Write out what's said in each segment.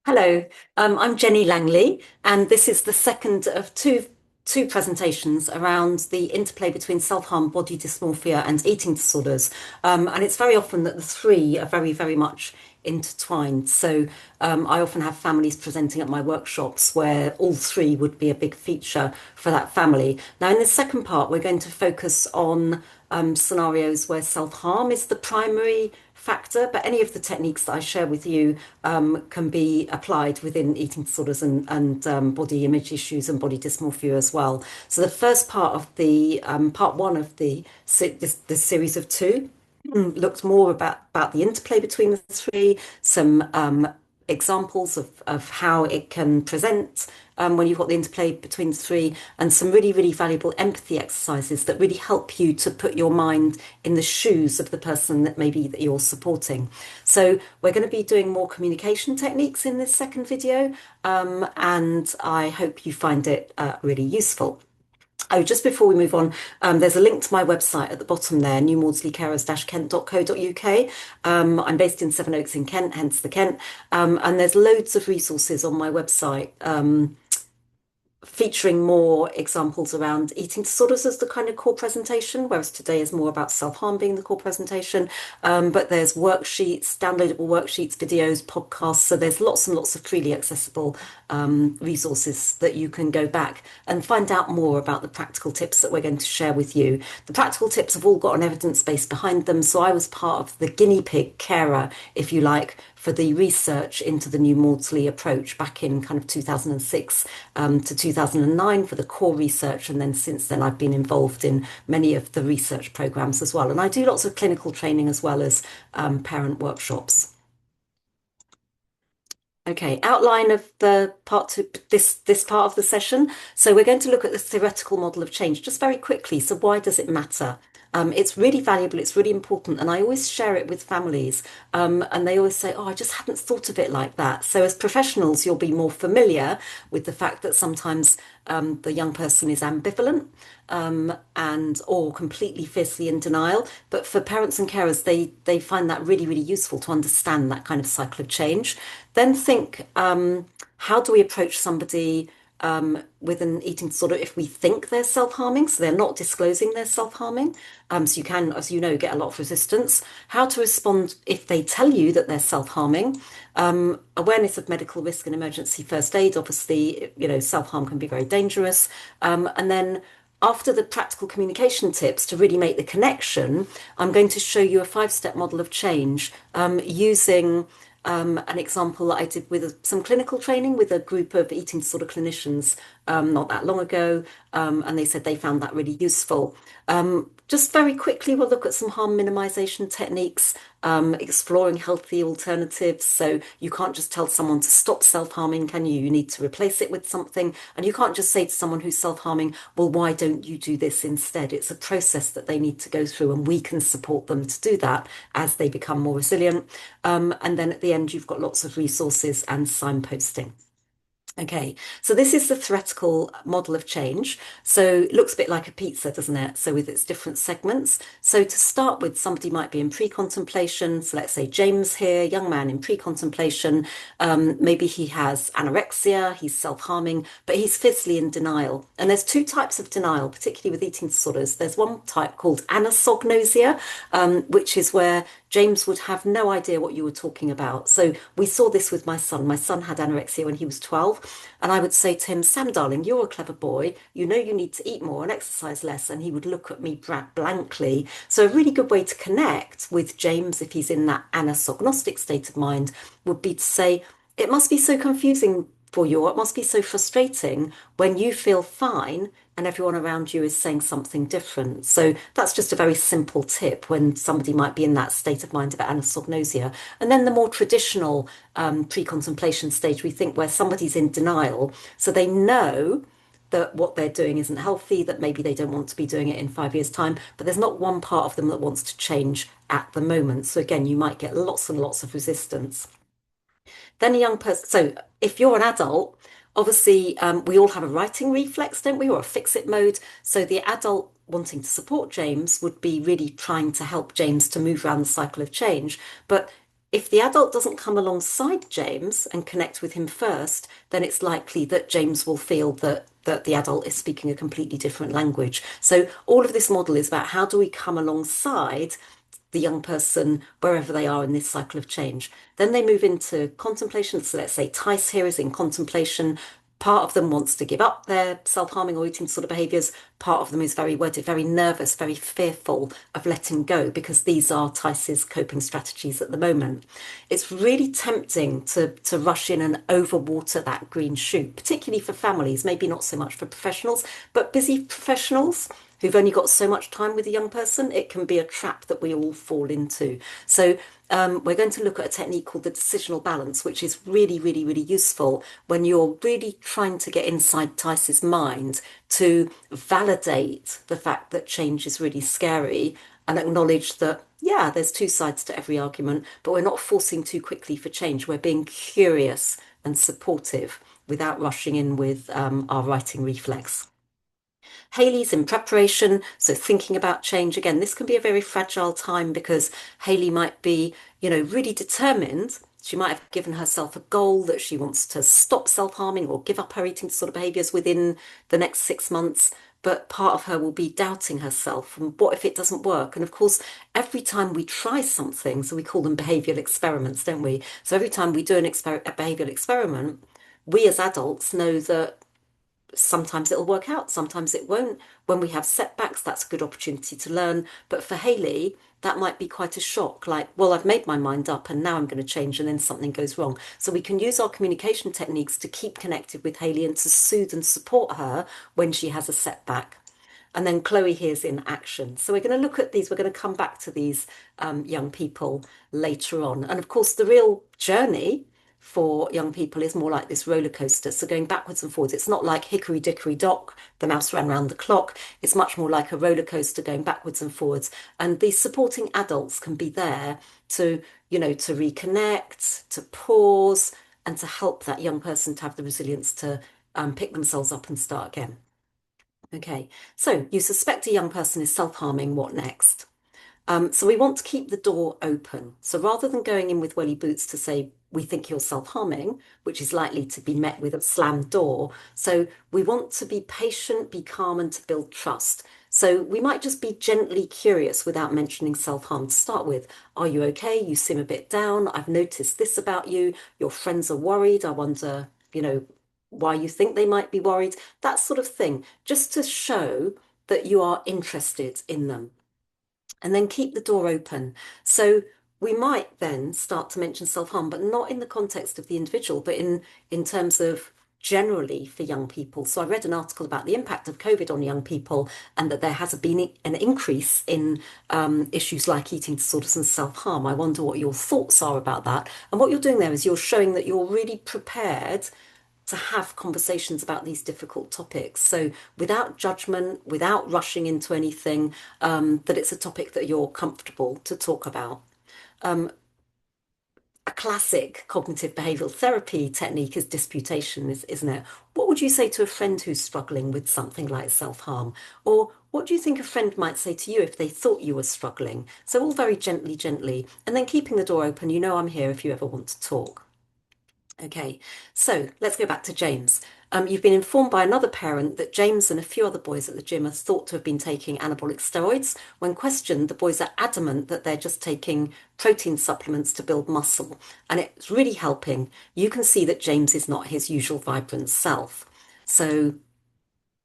Hello, I'm Jenny Langley, and this is the second of two presentations around the interplay between self-harm, body dysmorphia, and eating disorders. And it's very often that the three are very much intertwined. So I often have families presenting at my workshops where all three would be a big feature for that family. Now, in the second part, we're going to focus on scenarios where self-harm is the primary factor, but any of the techniques that I share with you can be applied within eating disorders and body image issues and body dysmorphia as well. So the first part of the part one of the series of two looked more about the interplay between the three, some examples of how it can present when you've got the interplay between the three, and some really valuable empathy exercises that really help you to put your mind in the shoes of the person that you're supporting. So we're going to be doing more communication techniques in this second video, and I hope you find it really useful. Oh, just before we move on, there's a link to my website at the bottom there, newmaudslaycarers-kent.co.uk. I'm based in Sevenoaks in Kent, hence the Kent. And there's loads of resources on my website featuring more examples around eating disorders as the kind of core presentation, whereas today is more about self-harm being the core presentation. But there's worksheets, downloadable worksheets, videos, podcasts. So there's lots and lots of freely accessible resources that you can go back and find out more about the practical tips that we're going to share with you. The practical tips have all got an evidence base behind them. So I was part of the guinea pig carer, if you like, for the research into the new Maudsley approach back in kind of 2006 to 2009 for the core research. And then since then, I've been involved in many of the research programs as well. And I do lots of clinical training as well as parent workshops. Okay, outline of the part two, this part of the session. So we're going to look at the theoretical model of change just very quickly. So why does it matter? It's really valuable, it's really important, and I always share it with families. And they always say, "Oh, I just hadn't thought of it like that." So as professionals, you'll be more familiar with the fact that sometimes the young person is ambivalent and or completely fiercely in denial. But for parents and carers, they find that really useful to understand that kind of cycle of change. Then think, how do we approach somebody with an eating disorder if we think they're self-harming, so they're not disclosing they're self-harming. So you can, as you know, get a lot of resistance. How to respond if they tell you that they're self-harming. Awareness of medical risk and emergency first aid. Obviously, you know, self-harm can be very dangerous. And then after the practical communication tips to really make the connection, I'm going to show you a five-step model of change using an example that I did with some clinical training with a group of eating disorder clinicians not that long ago, and they said they found that really useful. Just very quickly, we'll look at some harm minimization techniques, exploring healthy alternatives. So you can't just tell someone to stop self-harming, can you? You need to replace it with something. And you can't just say to someone who's self-harming, well, why don't you do this instead? It's a process that they need to go through, and we can support them to do that as they become more resilient. And then at the end, you've got lots of resources and signposting. Okay, so this is the theoretical model of change. So it looks a bit like a pizza, doesn't it? So with its different segments. So to start with, somebody might be in pre-contemplation. So let's say James here, young man in pre-contemplation. Maybe he has anorexia, he's self-harming, but he's fiercely in denial. And there's two types of denial, particularly with eating disorders. There's one type called anosognosia, which is where James would have no idea what you were talking about. So we saw this with my son. My son had anorexia when he was 12. And I would say to him, Sam, darling, you're a clever boy. You know you need to eat more and exercise less. And he would look at me blankly. So a really good way to connect with James, if he's in that anosognostic state of mind, would be to say, it must be so confusing for you, or it must be so frustrating when you feel fine and everyone around you is saying something different. So that's just a very simple tip when somebody might be in that state of mind about anosognosia. And then the more traditional pre-contemplation stage, we think where somebody's in denial. So they know that what they're doing isn't healthy, that maybe they don't want to be doing it in 5 years' time, but there's not one part of them that wants to change at the moment. So again, you might get lots and lots of resistance. Then a young person, so if you're an adult, obviously we all have a writing reflex, don't we, or a fix-it mode. So the adult wanting to support James would be really trying to help James to move around the cycle of change. But If the adult doesn't come alongside James and connect with him first, then it's likely that James will feel that the adult is speaking a completely different language. So all of this model is about how do we come alongside the young person wherever they are in this cycle of change. Then they move into contemplation. So let's say Tice here is in contemplation. Part of them wants to give up their self-harming or eating disorder behaviors. Part of them is very worried, very nervous, very fearful of letting go because these are Tice's coping strategies at the moment. It's really tempting to rush in and overwater that green shoot, particularly for families, maybe not so much for professionals, but busy professionals who've only got so much time with a young person. It can be a trap that we all fall into. So we're going to look at a technique called the decisional balance, which is really, really, really useful when you're really trying to get inside Tice's mind to validate the fact that change is really scary and acknowledge that, yeah, there's two sides to every argument, but we're not forcing too quickly for change. We're being curious and supportive without rushing in with our writing reflex. Hayley's in preparation, so thinking about change. Again, this can be a very fragile time because Hayley might be, really determined. She might have given herself a goal that she wants to stop self-harming or give up her eating disorder behaviors within the next 6 months. But part of her will be doubting herself. And what if it doesn't work? And of course, every time we try something, so we call them behavioral experiments, don't we? So every time we do a behavioral experiment, we as adults know that sometimes it'll work out, sometimes it won't. When we have setbacks, that's a good opportunity to learn. But for Hayley, that might be quite a shock. Like, well, I've made my mind up and now I'm going to change, and then something goes wrong. So we can use our communication techniques to keep connected with Hayley and to soothe and support her when she has a setback. And then Chloe here's in action. So we're going to look at these, we're going to come back to these young people later on. And of course, the real journey for young people is more like this roller coaster. So going backwards and forwards, it's not like Hickory Dickory Dock, the mouse ran round the clock. It's much more like a roller coaster going backwards and forwards. And these supporting adults can be there to, to reconnect, to pause, and to help that young person to have the resilience to pick themselves up and start again. Okay, so you suspect a young person is self-harming, what next? So we want to keep the door open. So rather than going in with welly boots to say, we think you're self-harming, which is likely to be met with a slammed door. So we want to be patient, be calm, and to build trust. So we might just be gently curious without mentioning self-harm to start with. Are you okay? You seem a bit down. I've noticed this about you. Your friends are worried. I wonder, why you think they might be worried. That sort of thing, just to show that you are interested in them, and then keep the door open. So we might then start to mention self-harm, but not in the context of the individual, but in terms of generally for young people. So I read an article about the impact of COVID on young people and that there has been an increase in issues like eating disorders and self-harm. I wonder what your thoughts are about that. And what you're doing there is you're showing that you're really prepared to have conversations about these difficult topics. So without judgment, without rushing into anything, that it's a topic that you're comfortable to talk about. A classic cognitive behavioral therapy technique is disputation, isn't it? What would you say to a friend who's struggling with something like self-harm? Or what do you think a friend might say to you if they thought you were struggling? So all very gently, gently, and then keeping the door open. I'm here if you ever want to talk. Okay, so let's go back to James. You've been informed by another parent that James and a few other boys at the gym are thought to have been taking anabolic steroids. When questioned, the boys are adamant that they're just taking protein supplements to build muscle, and it's really helping. You can see that James is not his usual vibrant self. So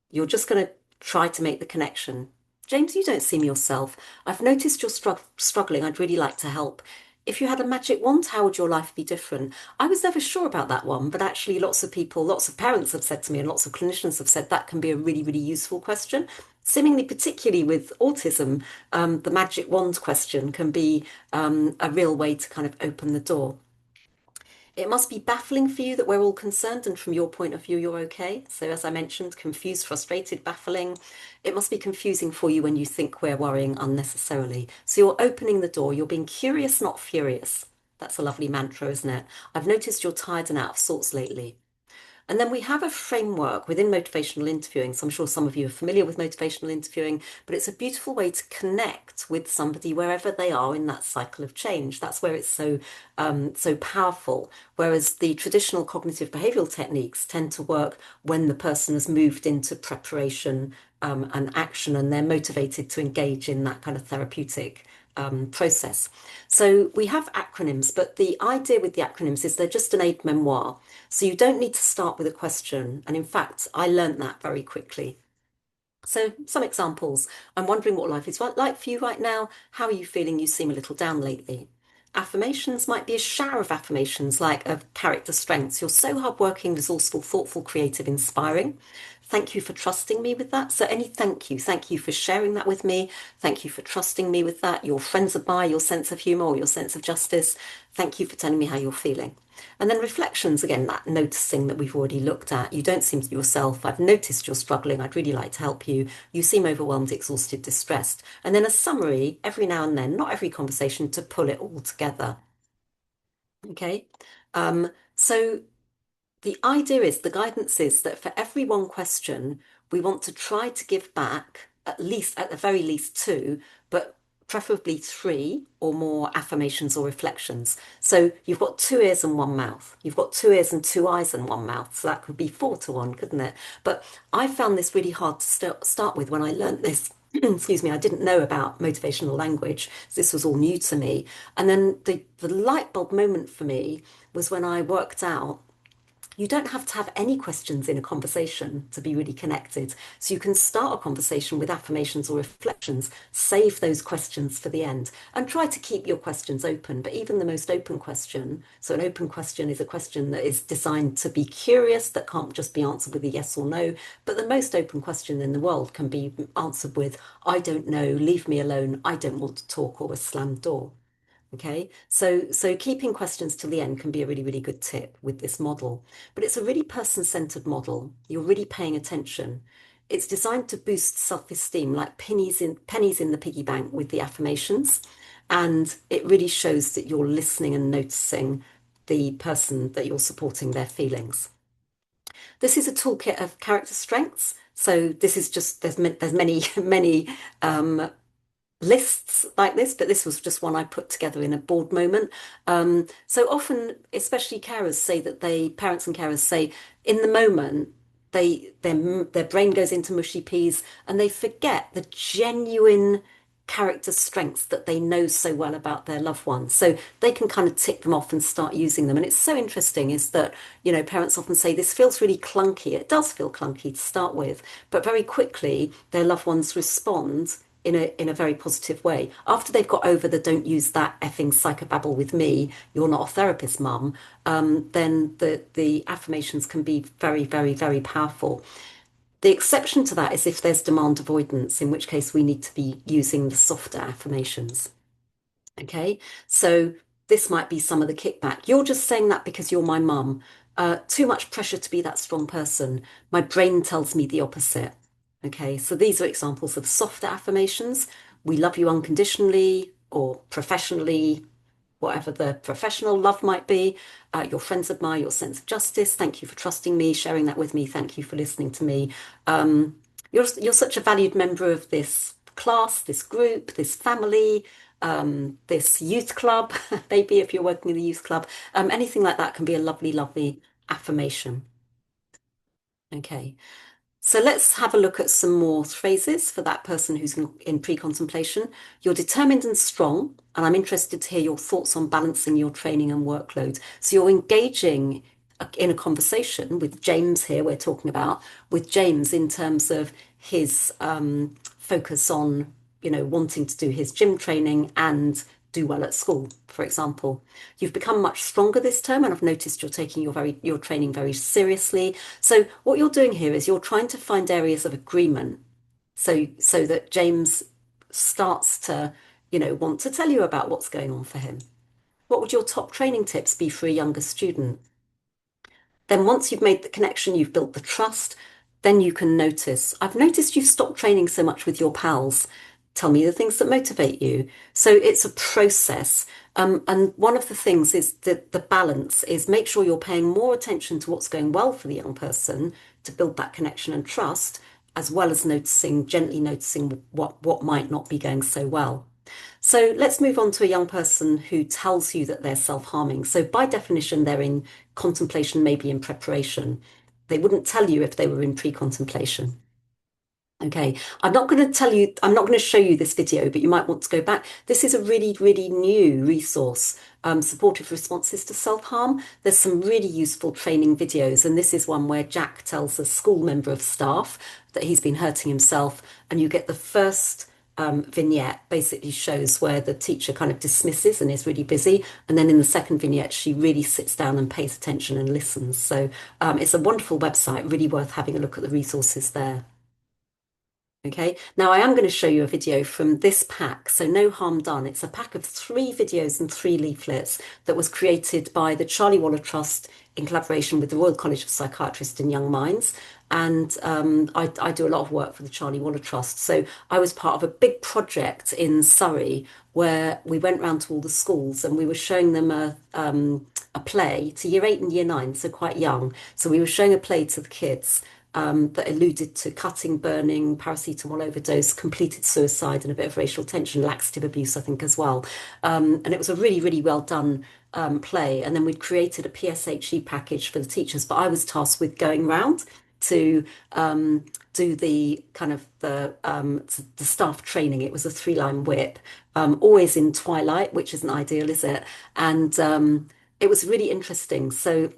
you're just going to try to make the connection. James, you don't seem yourself. I've noticed you're struggling. I'd really like to help. If you had a magic wand, how would your life be different? I was never sure about that one, but actually lots of people, lots of parents have said to me and lots of clinicians have said that can be a really, really useful question. Seemingly, particularly with autism, the magic wand question can be a real way to kind of open the door. It must be baffling for you that we're all concerned, and from your point of view, you're okay. So, as I mentioned, confused, frustrated, baffling. It must be confusing for you when you think we're worrying unnecessarily. So, you're opening the door, you're being curious, not furious. That's a lovely mantra, isn't it? I've noticed you're tired and out of sorts lately. And then we have a framework within motivational interviewing. So I'm sure some of you are familiar with motivational interviewing, but it's a beautiful way to connect with somebody wherever they are in that cycle of change. That's where it's so powerful. Whereas the traditional cognitive behavioral techniques tend to work when the person has moved into preparation and action, and they're motivated to engage in that kind of therapeutic process. So we have acronyms, but the idea with the acronyms is they're just an aide memoire. So you don't need to start with a question. And in fact, I learned that very quickly. So some examples. I'm wondering what life is like for you right now. How are you feeling? You seem a little down lately. Affirmations might be a shower of affirmations like of character strengths. You're so hardworking, resourceful, thoughtful, creative, inspiring. Thank you for trusting me with that. So any thank you. Thank you for sharing that with me. Thank you for trusting me with that. Your friends admire your sense of humor or your sense of justice. Thank you for telling me how you're feeling. And then reflections, again, that noticing that we've already looked at. You don't seem to be yourself. I've noticed you're struggling. I'd really like to help you. You seem overwhelmed, exhausted, distressed. And then a summary every now and then, not every conversation, to pull it all together. Okay. So the idea is, the guidance is that for every one question, we want to try to give back at least, at the very least, two, but preferably three or more affirmations or reflections. So you've got two ears and one mouth. You've got two ears and two eyes and one mouth. So that could be 4 to 1, couldn't it? But I found this really hard to start with when I learned this. Excuse me, I didn't know about motivational language. This was all new to me. And then the light bulb moment for me was when I worked out you don't have to have any questions in a conversation to be really connected. So you can start a conversation with affirmations or reflections, save those questions for the end, and try to keep your questions open. But even the most open question, so an open question is a question that is designed to be curious, that can't just be answered with a yes or no. But the most open question in the world can be answered with, I don't know, leave me alone, I don't want to talk, or a slammed door. Okay, so keeping questions till the end can be a really, really good tip with this model. But it's a really person-centered model. You're really paying attention. It's designed to boost self-esteem, like pennies in the piggy bank with the affirmations. And it really shows that you're listening and noticing the person that you're supporting their feelings. This is a toolkit of character strengths. So this is just there's many many lists like this, but this was just one I put together in a bored moment. So often, especially carers say that parents and carers say, in the moment, their brain goes into mushy peas and they forget the genuine character strengths that they know so well about their loved ones. So they can kind of tick them off and start using them. And it's so interesting is that, parents often say this feels really clunky. It does feel clunky to start with, but very quickly their loved ones respond in a very positive way. After they've got over the don't use that effing psychobabble with me, you're not a therapist, mum, then the affirmations can be very, very, very powerful. The exception to that is if there's demand avoidance, in which case we need to be using the softer affirmations. Okay, so this might be some of the kickback. You're just saying that because you're my mum. Too much pressure to be that strong person. My brain tells me the opposite. Okay, so these are examples of softer affirmations. We love you unconditionally or professionally, whatever the professional love might be. Your friends admire your sense of justice. Thank you for trusting me, sharing that with me. Thank you for listening to me. You're such a valued member of this class, this group, this family, this youth club, maybe if you're working in a youth club. Anything like that can be a lovely, lovely affirmation. Okay. So let's have a look at some more phrases for that person who's in pre-contemplation. You're determined and strong, and I'm interested to hear your thoughts on balancing your training and workload. So you're engaging in a conversation with James here, we're talking about, with James in terms of his focus on, wanting to do his gym training and do well at school, for example. You've become much stronger this term, and I've noticed you're taking your training very seriously. So what you're doing here is you're trying to find areas of agreement, so that James starts to, want to tell you about what's going on for him. What would your top training tips be for a younger student? Then once you've made the connection, you've built the trust, then you can notice. I've noticed you've stopped training so much with your pals. Tell me the things that motivate you. So it's a process. And one of the things is that the balance is make sure you're paying more attention to what's going well for the young person to build that connection and trust, as well as noticing, gently noticing what might not be going so well. So let's move on to a young person who tells you that they're self-harming. So by definition, they're in contemplation, maybe in preparation. They wouldn't tell you if they were in pre-contemplation. Okay, I'm not going to show you this video, but you might want to go back. This is a really, really new resource, supportive responses to self-harm. There's some really useful training videos, and this is one where Jack tells a school member of staff that he's been hurting himself, and you get the first vignette basically shows where the teacher kind of dismisses and is really busy. And then in the second vignette, she really sits down and pays attention and listens. So it's a wonderful website, really worth having a look at the resources there. Okay, now I am going to show you a video from this pack, so No Harm Done. It's a pack of 3 videos and 3 leaflets that was created by the Charlie Waller Trust in collaboration with the Royal College of Psychiatrists and Young Minds. And I do a lot of work for the Charlie Waller Trust. So I was part of a big project in Surrey where we went round to all the schools and we were showing them a play to year 8 and year 9, so quite young. So we were showing a play to the kids that alluded to cutting, burning, paracetamol overdose, completed suicide, and a bit of racial tension, laxative abuse, I think, as well. And it was a really, really well done play. And then we'd created a PSHE package for the teachers, but I was tasked with going round to do the kind of the staff training. It was a 3-line whip, always in twilight, which isn't ideal, is it? And it was really interesting. So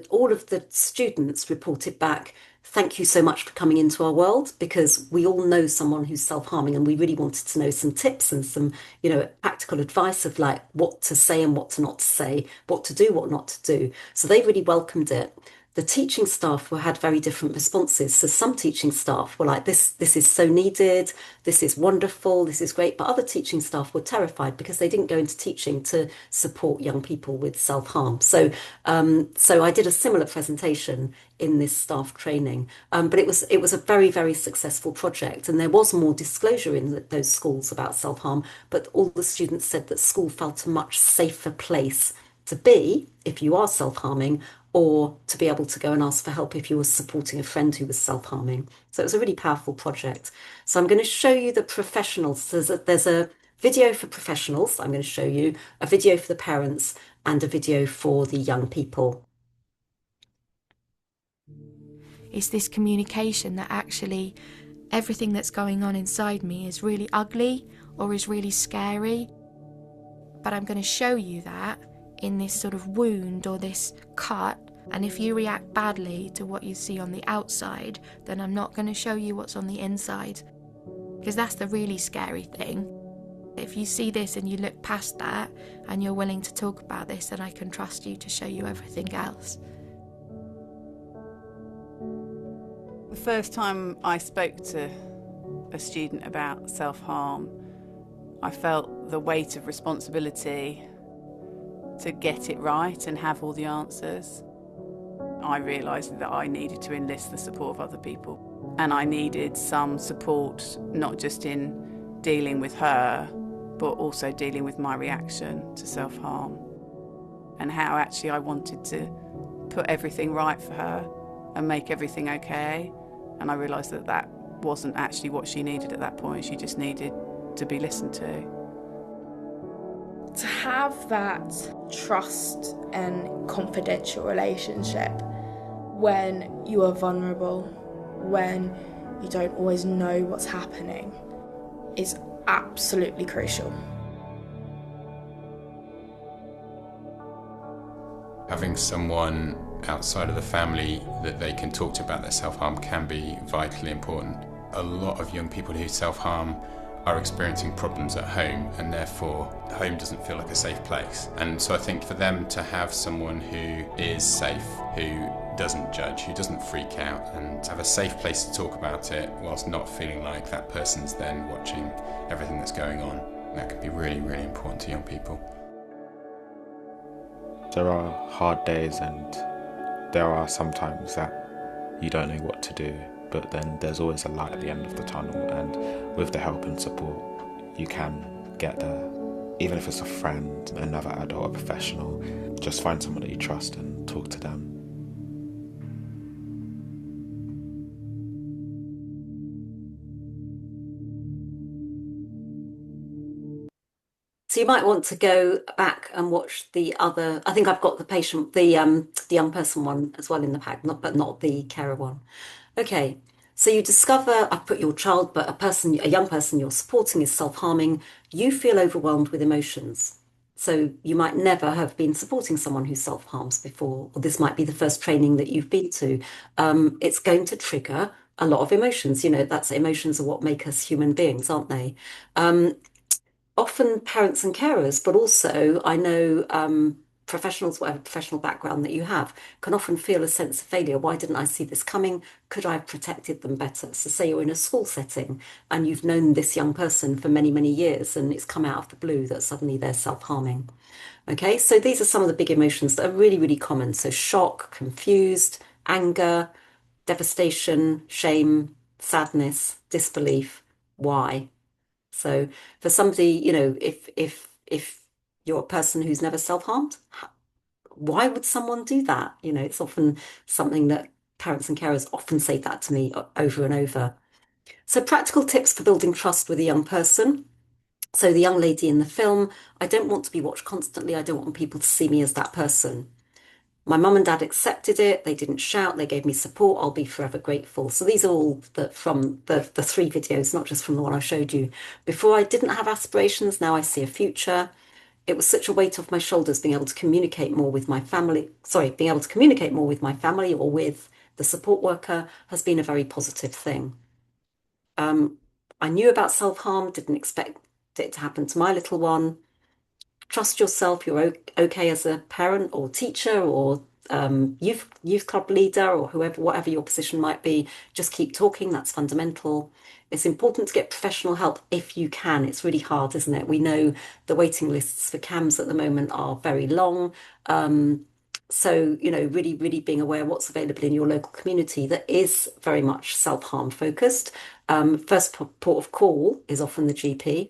all of the students reported back, thank you so much for coming into our world, because we all know someone who's self-harming and we really wanted to know some tips and some, practical advice of like what to say and what to not to say, what to do, what not to do. So they really welcomed it. The teaching staff had very different responses. So some teaching staff were like, this is so needed, this is wonderful, this is great. But other teaching staff were terrified because they didn't go into teaching to support young people with self-harm. So I did a similar presentation in this staff training. But it was a very, very successful project. And there was more disclosure in those schools about self-harm, but all the students said that school felt a much safer place to be if you are self-harming, or to be able to go and ask for help if you were supporting a friend who was self-harming. So it was a really powerful project. So I'm going to show you the professionals. There's a video for professionals. I'm going to show you a video for the parents and a video for the young people. It's this communication that actually everything that's going on inside me is really ugly or is really scary. But I'm going to show you that in this sort of wound or this cut, and if you react badly to what you see on the outside, then I'm not going to show you what's on the inside, because that's the really scary thing. If you see this and you look past that and you're willing to talk about this, then I can trust you to show you everything else. The first time I spoke to a student about self-harm, I felt the weight of responsibility to get it right and have all the answers. I realised that I needed to enlist the support of other people, and I needed some support not just in dealing with her, but also dealing with my reaction to self-harm and how actually I wanted to put everything right for her and make everything okay. And I realised that that wasn't actually what she needed at that point. She just needed to be listened to. To have that trust and confidential relationship when you are vulnerable, when you don't always know what's happening, is absolutely crucial. Having someone outside of the family that they can talk to about their self-harm can be vitally important. A lot of young people who self-harm are experiencing problems at home, and therefore home doesn't feel like a safe place. And so I think for them to have someone who is safe, who doesn't judge, who doesn't freak out, and have a safe place to talk about it whilst not feeling like that person's then watching everything that's going on, that can be really, really important to young people. There are hard days and there are some times that you don't know what to do, but then there's always a light at the end of the tunnel, and with the help and support you can get there. even if it's a friend, another adult, a professional, just find someone that you trust and talk to them. So you might want to go back and watch the other. I think I've got the young person one as well in the pack, but not the carer one. Okay. So you discover I've put your child, but a young person you're supporting is self-harming. You feel overwhelmed with emotions. So you might never have been supporting someone who self-harms before, or this might be the first training that you've been to. It's going to trigger a lot of emotions. That's emotions are what make us human beings, aren't they? Often parents and carers, but also I know professionals, whatever professional background that you have, can often feel a sense of failure. Why didn't I see this coming? Could I have protected them better? So say you're in a school setting and you've known this young person for many, many years and it's come out of the blue that suddenly they're self-harming. Okay, so these are some of the big emotions that are really, really common. So shock, confused, anger, devastation, shame, sadness, disbelief. Why? So for somebody, if you're a person who's never self-harmed, why would someone do that? It's often something that parents and carers often say that to me over and over. So practical tips for building trust with a young person. So the young lady in the film, I don't want to be watched constantly. I don't want people to see me as that person. My mum and dad accepted it. They didn't shout. They gave me support. I'll be forever grateful. So these are all from the three videos, not just from the one I showed you. Before I didn't have aspirations. Now I see a future. It was such a weight off my shoulders being able to communicate more with my family. Sorry, being able to communicate more with my family or with the support worker has been a very positive thing. I knew about self-harm, didn't expect it to happen to my little one. Trust yourself. You're okay as a parent or teacher or youth club leader or whatever your position might be. Just keep talking. That's fundamental. It's important to get professional help if you can. It's really hard, isn't it? We know the waiting lists for CAMHS at the moment are very long. So, really, really being aware of what's available in your local community that is very much self-harm focused. First port of call is often the GP.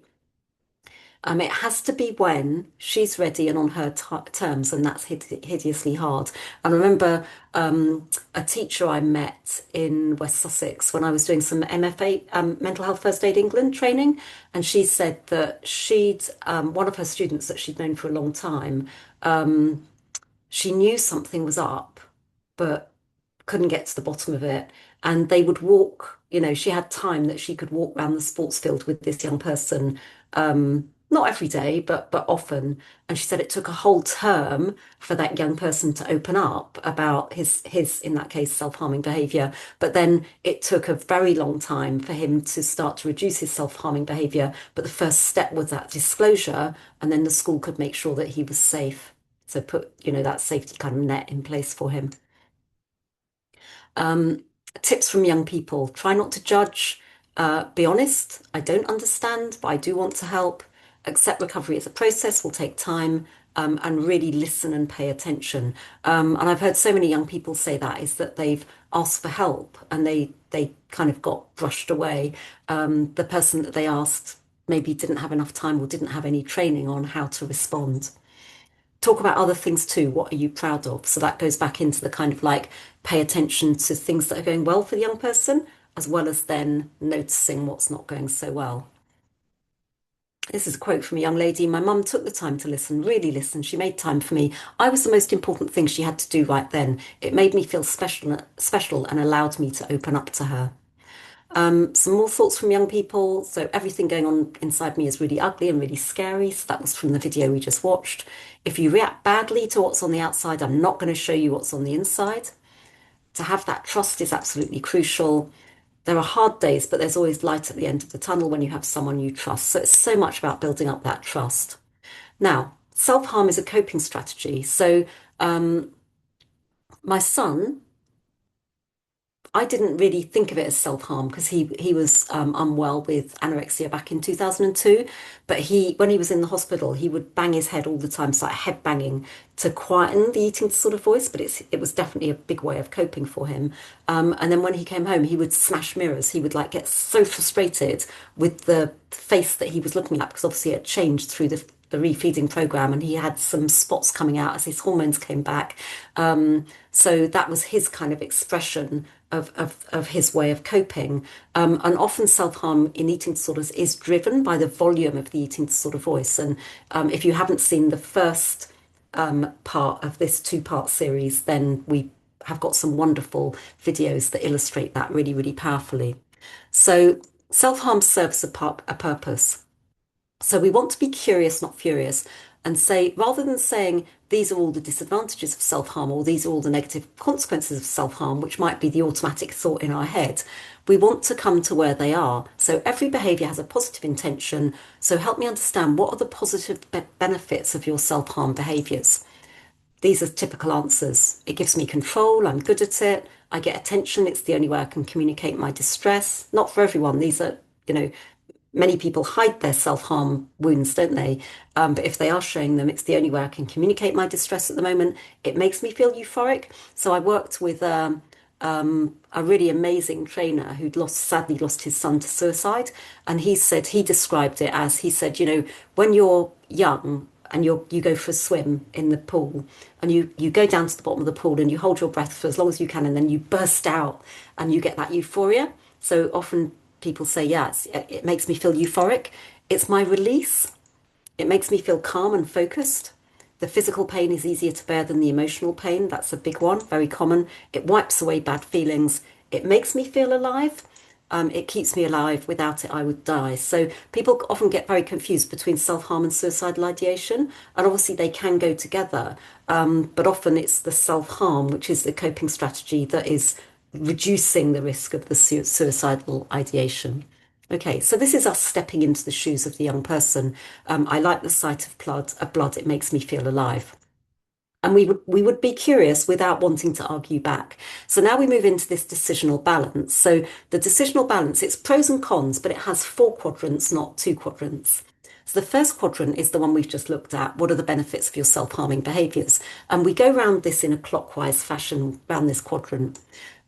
It has to be when she's ready and on her terms, and that's hideously hard. And I remember a teacher I met in West Sussex when I was doing some MFA, Mental Health First Aid England training, and she said that one of her students that she'd known for a long time, she knew something was up, but couldn't get to the bottom of it. And they would walk, she had time that she could walk around the sports field with this young person, not every day, but often. And she said it took a whole term for that young person to open up about his in that case, self-harming behavior. But then it took a very long time for him to start to reduce his self-harming behavior. But the first step was that disclosure, and then the school could make sure that he was safe. So put, that safety kind of net in place for him. Tips from young people: try not to judge, be honest. I don't understand, but I do want to help. Accept recovery as a process, will take time, and really listen and pay attention. And I've heard so many young people say that is that they've asked for help and they kind of got brushed away. The person that they asked maybe didn't have enough time or didn't have any training on how to respond. Talk about other things too. What are you proud of? So that goes back into the kind of like pay attention to things that are going well for the young person, as well as then noticing what's not going so well. This is a quote from a young lady. My mum took the time to listen, really listen. She made time for me. I was the most important thing she had to do right then. It made me feel special and allowed me to open up to her. Some more thoughts from young people. So everything going on inside me is really ugly and really scary. So that was from the video we just watched. If you react badly to what's on the outside, I'm not going to show you what's on the inside. To have that trust is absolutely crucial. There are hard days, but there's always light at the end of the tunnel when you have someone you trust. So it's so much about building up that trust. Now, self-harm is a coping strategy. So my son, I didn't really think of it as self-harm because he was unwell with anorexia back in 2002. But when he was in the hospital, he would bang his head all the time, so like head banging to quieten the eating disorder voice. But it was definitely a big way of coping for him. And then when he came home, he would smash mirrors. He would get so frustrated with the face that he was looking at because obviously it changed through the refeeding program, and he had some spots coming out as his hormones came back. So that was his kind of expression of his way of coping. And often self-harm in eating disorders is driven by the volume of the eating disorder voice. And if you haven't seen the first part of this two-part series, then we have got some wonderful videos that illustrate that really, really powerfully. So self-harm serves a purpose. So we want to be curious, not furious, and say, rather than saying, these are all the disadvantages of self-harm, or these are all the negative consequences of self-harm, which might be the automatic thought in our head, we want to come to where they are. So every behaviour has a positive intention. So help me understand, what are the positive benefits of your self-harm behaviours? These are typical answers. It gives me control. I'm good at it. I get attention. It's the only way I can communicate my distress. Not for everyone. These are, many people hide their self-harm wounds, don't they? But if they are showing them, it's the only way I can communicate my distress at the moment. It makes me feel euphoric. So I worked with a really amazing trainer who'd sadly lost his son to suicide. And he described it as, he said, when you're young and you go for a swim in the pool, and you go down to the bottom of the pool and you hold your breath for as long as you can, and then you burst out and you get that euphoria. So often people say, yes, it makes me feel euphoric. It's my release. It makes me feel calm and focused. The physical pain is easier to bear than the emotional pain. That's a big one, very common. It wipes away bad feelings. It makes me feel alive. It keeps me alive. Without it, I would die. So people often get very confused between self-harm and suicidal ideation. And obviously they can go together. But often it's the self-harm, which is the coping strategy that is reducing the risk of the suicidal ideation. Okay, so this is us stepping into the shoes of the young person. I like the sight of blood. It makes me feel alive. And we would be curious without wanting to argue back. So now we move into this decisional balance. So the decisional balance, it's pros and cons, but it has 4 quadrants, not 2 quadrants. So the first quadrant is the one we've just looked at. What are the benefits of your self-harming behaviours? And we go around this in a clockwise fashion around this quadrant.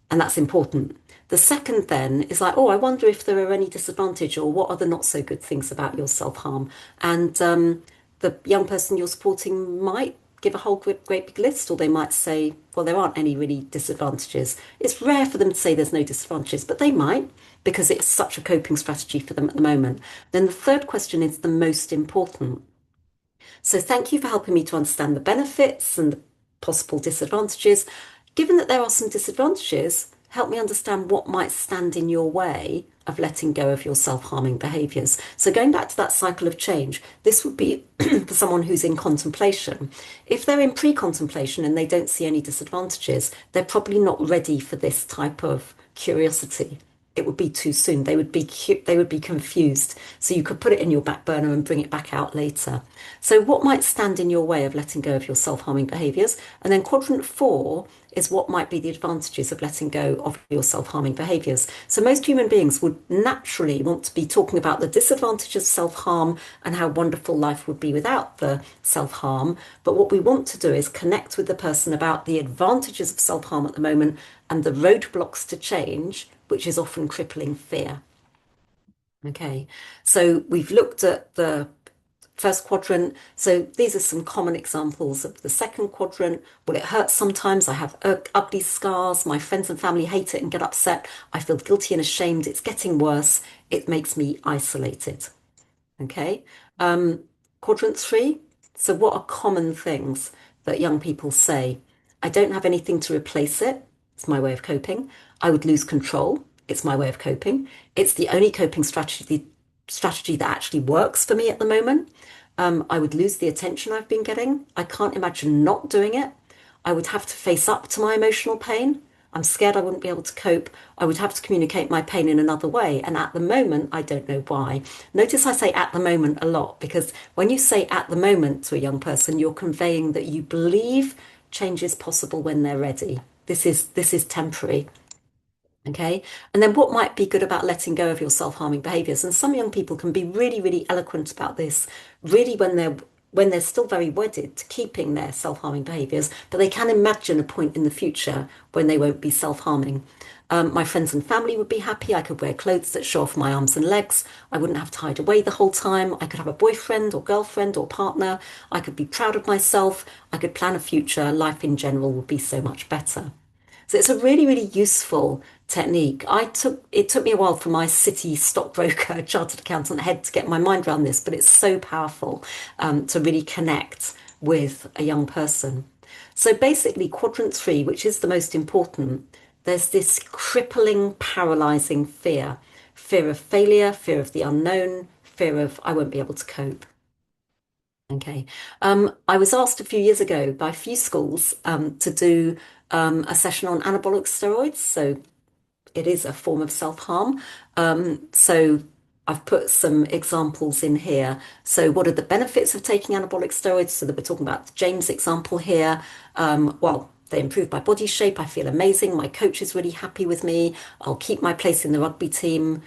And that's important. The second then is like, I wonder if there are any disadvantage, or what are the not so good things about your self-harm? And the young person you're supporting might give a whole great big list, or they might say, well, there aren't any really disadvantages. It's rare for them to say there's no disadvantages, but they might, because it's such a coping strategy for them at the moment. Then the third question is the most important. So thank you for helping me to understand the benefits and the possible disadvantages. Given that there are some disadvantages, help me understand what might stand in your way of letting go of your self-harming behaviours. So going back to that cycle of change, this would be for someone who's in contemplation. If they're in pre-contemplation and they don't see any disadvantages, they're probably not ready for this type of curiosity. It would be too soon. They would be confused. So you could put it in your back burner and bring it back out later. So what might stand in your way of letting go of your self-harming behaviours? And then quadrant 4 is what might be the advantages of letting go of your self-harming behaviours. So most human beings would naturally want to be talking about the disadvantages of self-harm and how wonderful life would be without the self-harm. But what we want to do is connect with the person about the advantages of self-harm at the moment and the roadblocks to change, which is often crippling fear. Okay, so we've looked at the first quadrant. So these are some common examples of the second quadrant. Well, it hurts sometimes. I have ugly scars. My friends and family hate it and get upset. I feel guilty and ashamed. It's getting worse. It makes me isolated. Okay. Quadrant 3. So what are common things that young people say? I don't have anything to replace it. It's my way of coping. I would lose control. It's my way of coping. It's the only coping strategy that actually works for me at the moment. I would lose the attention I've been getting. I can't imagine not doing it. I would have to face up to my emotional pain. I'm scared I wouldn't be able to cope. I would have to communicate my pain in another way. And at the moment, I don't know why. Notice I say at the moment a lot, because when you say at the moment to a young person, you're conveying that you believe change is possible when they're ready. This is temporary. Okay. And then what might be good about letting go of your self-harming behaviors? And some young people can be really, really eloquent about this, really when they're when they're still very wedded to keeping their self-harming behaviors, but they can imagine a point in the future when they won't be self-harming. My friends and family would be happy. I could wear clothes that show off my arms and legs. I wouldn't have to hide away the whole time. I could have a boyfriend or girlfriend or partner. I could be proud of myself. I could plan a future. Life in general would be so much better. So it's a really, really useful technique. It took me a while for my city stockbroker, chartered accountant head to get my mind around this, but it's so powerful to really connect with a young person. So basically, quadrant three, which is the most important, there's this crippling, paralyzing fear. Fear of failure, fear of the unknown, fear of I won't be able to cope. Okay. I was asked a few years ago by a few schools to do a session on anabolic steroids. So it is a form of self-harm. So I've put some examples in here. So what are the benefits of taking anabolic steroids? So that we're talking about James' example here. Well, they improve my body shape. I feel amazing. My coach is really happy with me. I'll keep my place in the rugby team.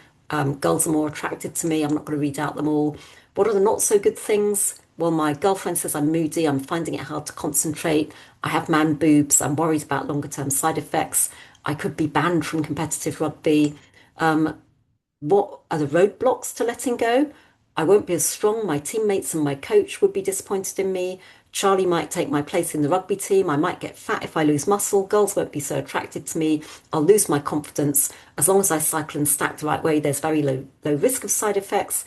Girls are more attracted to me. I'm not going to read out them all. What are the not so good things? Well, my girlfriend says I'm moody. I'm finding it hard to concentrate. I have man boobs. I'm worried about longer term side effects. I could be banned from competitive rugby. What are the roadblocks to letting go? I won't be as strong. My teammates and my coach would be disappointed in me. Charlie might take my place in the rugby team. I might get fat if I lose muscle. Girls won't be so attracted to me. I'll lose my confidence. As long as I cycle and stack the right way, there's very low risk of side effects.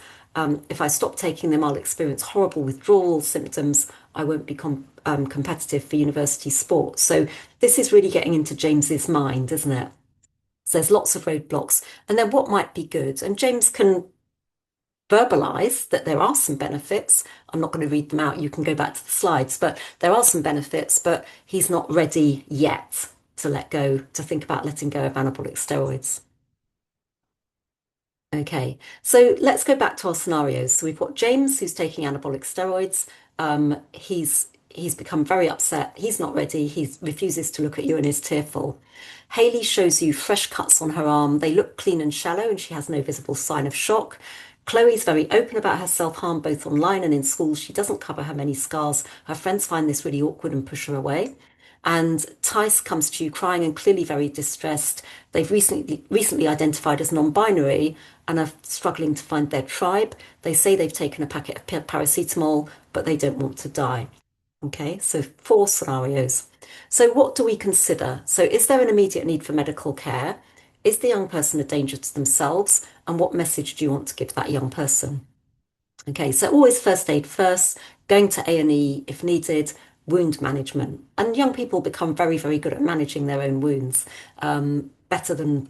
If I stop taking them, I'll experience horrible withdrawal symptoms. I won't be competitive for university sports. So this is really getting into James's mind, isn't it? So there's lots of roadblocks. And then what might be good? And James can verbalize that there are some benefits. I'm not going to read them out. You can go back to the slides, but there are some benefits, but he's not ready yet to let go, to think about letting go of anabolic steroids. Okay, so let's go back to our scenarios. So we've got James who's taking anabolic steroids. He's become very upset. He's not ready. He refuses to look at you and is tearful. Hayley shows you fresh cuts on her arm. They look clean and shallow, and she has no visible sign of shock. Chloe's very open about her self-harm, both online and in school. She doesn't cover her many scars. Her friends find this really awkward and push her away. And Tice comes to you crying and clearly very distressed. They've recently identified as non-binary and are struggling to find their tribe. They say they've taken a packet of paracetamol, but they don't want to die. Okay, so 4 scenarios. So what do we consider? So is there an immediate need for medical care? Is the young person a danger to themselves? And what message do you want to give that young person? Okay, so always first aid first, going to A&E if needed, wound management. And young people become very, very good at managing their own wounds, better than,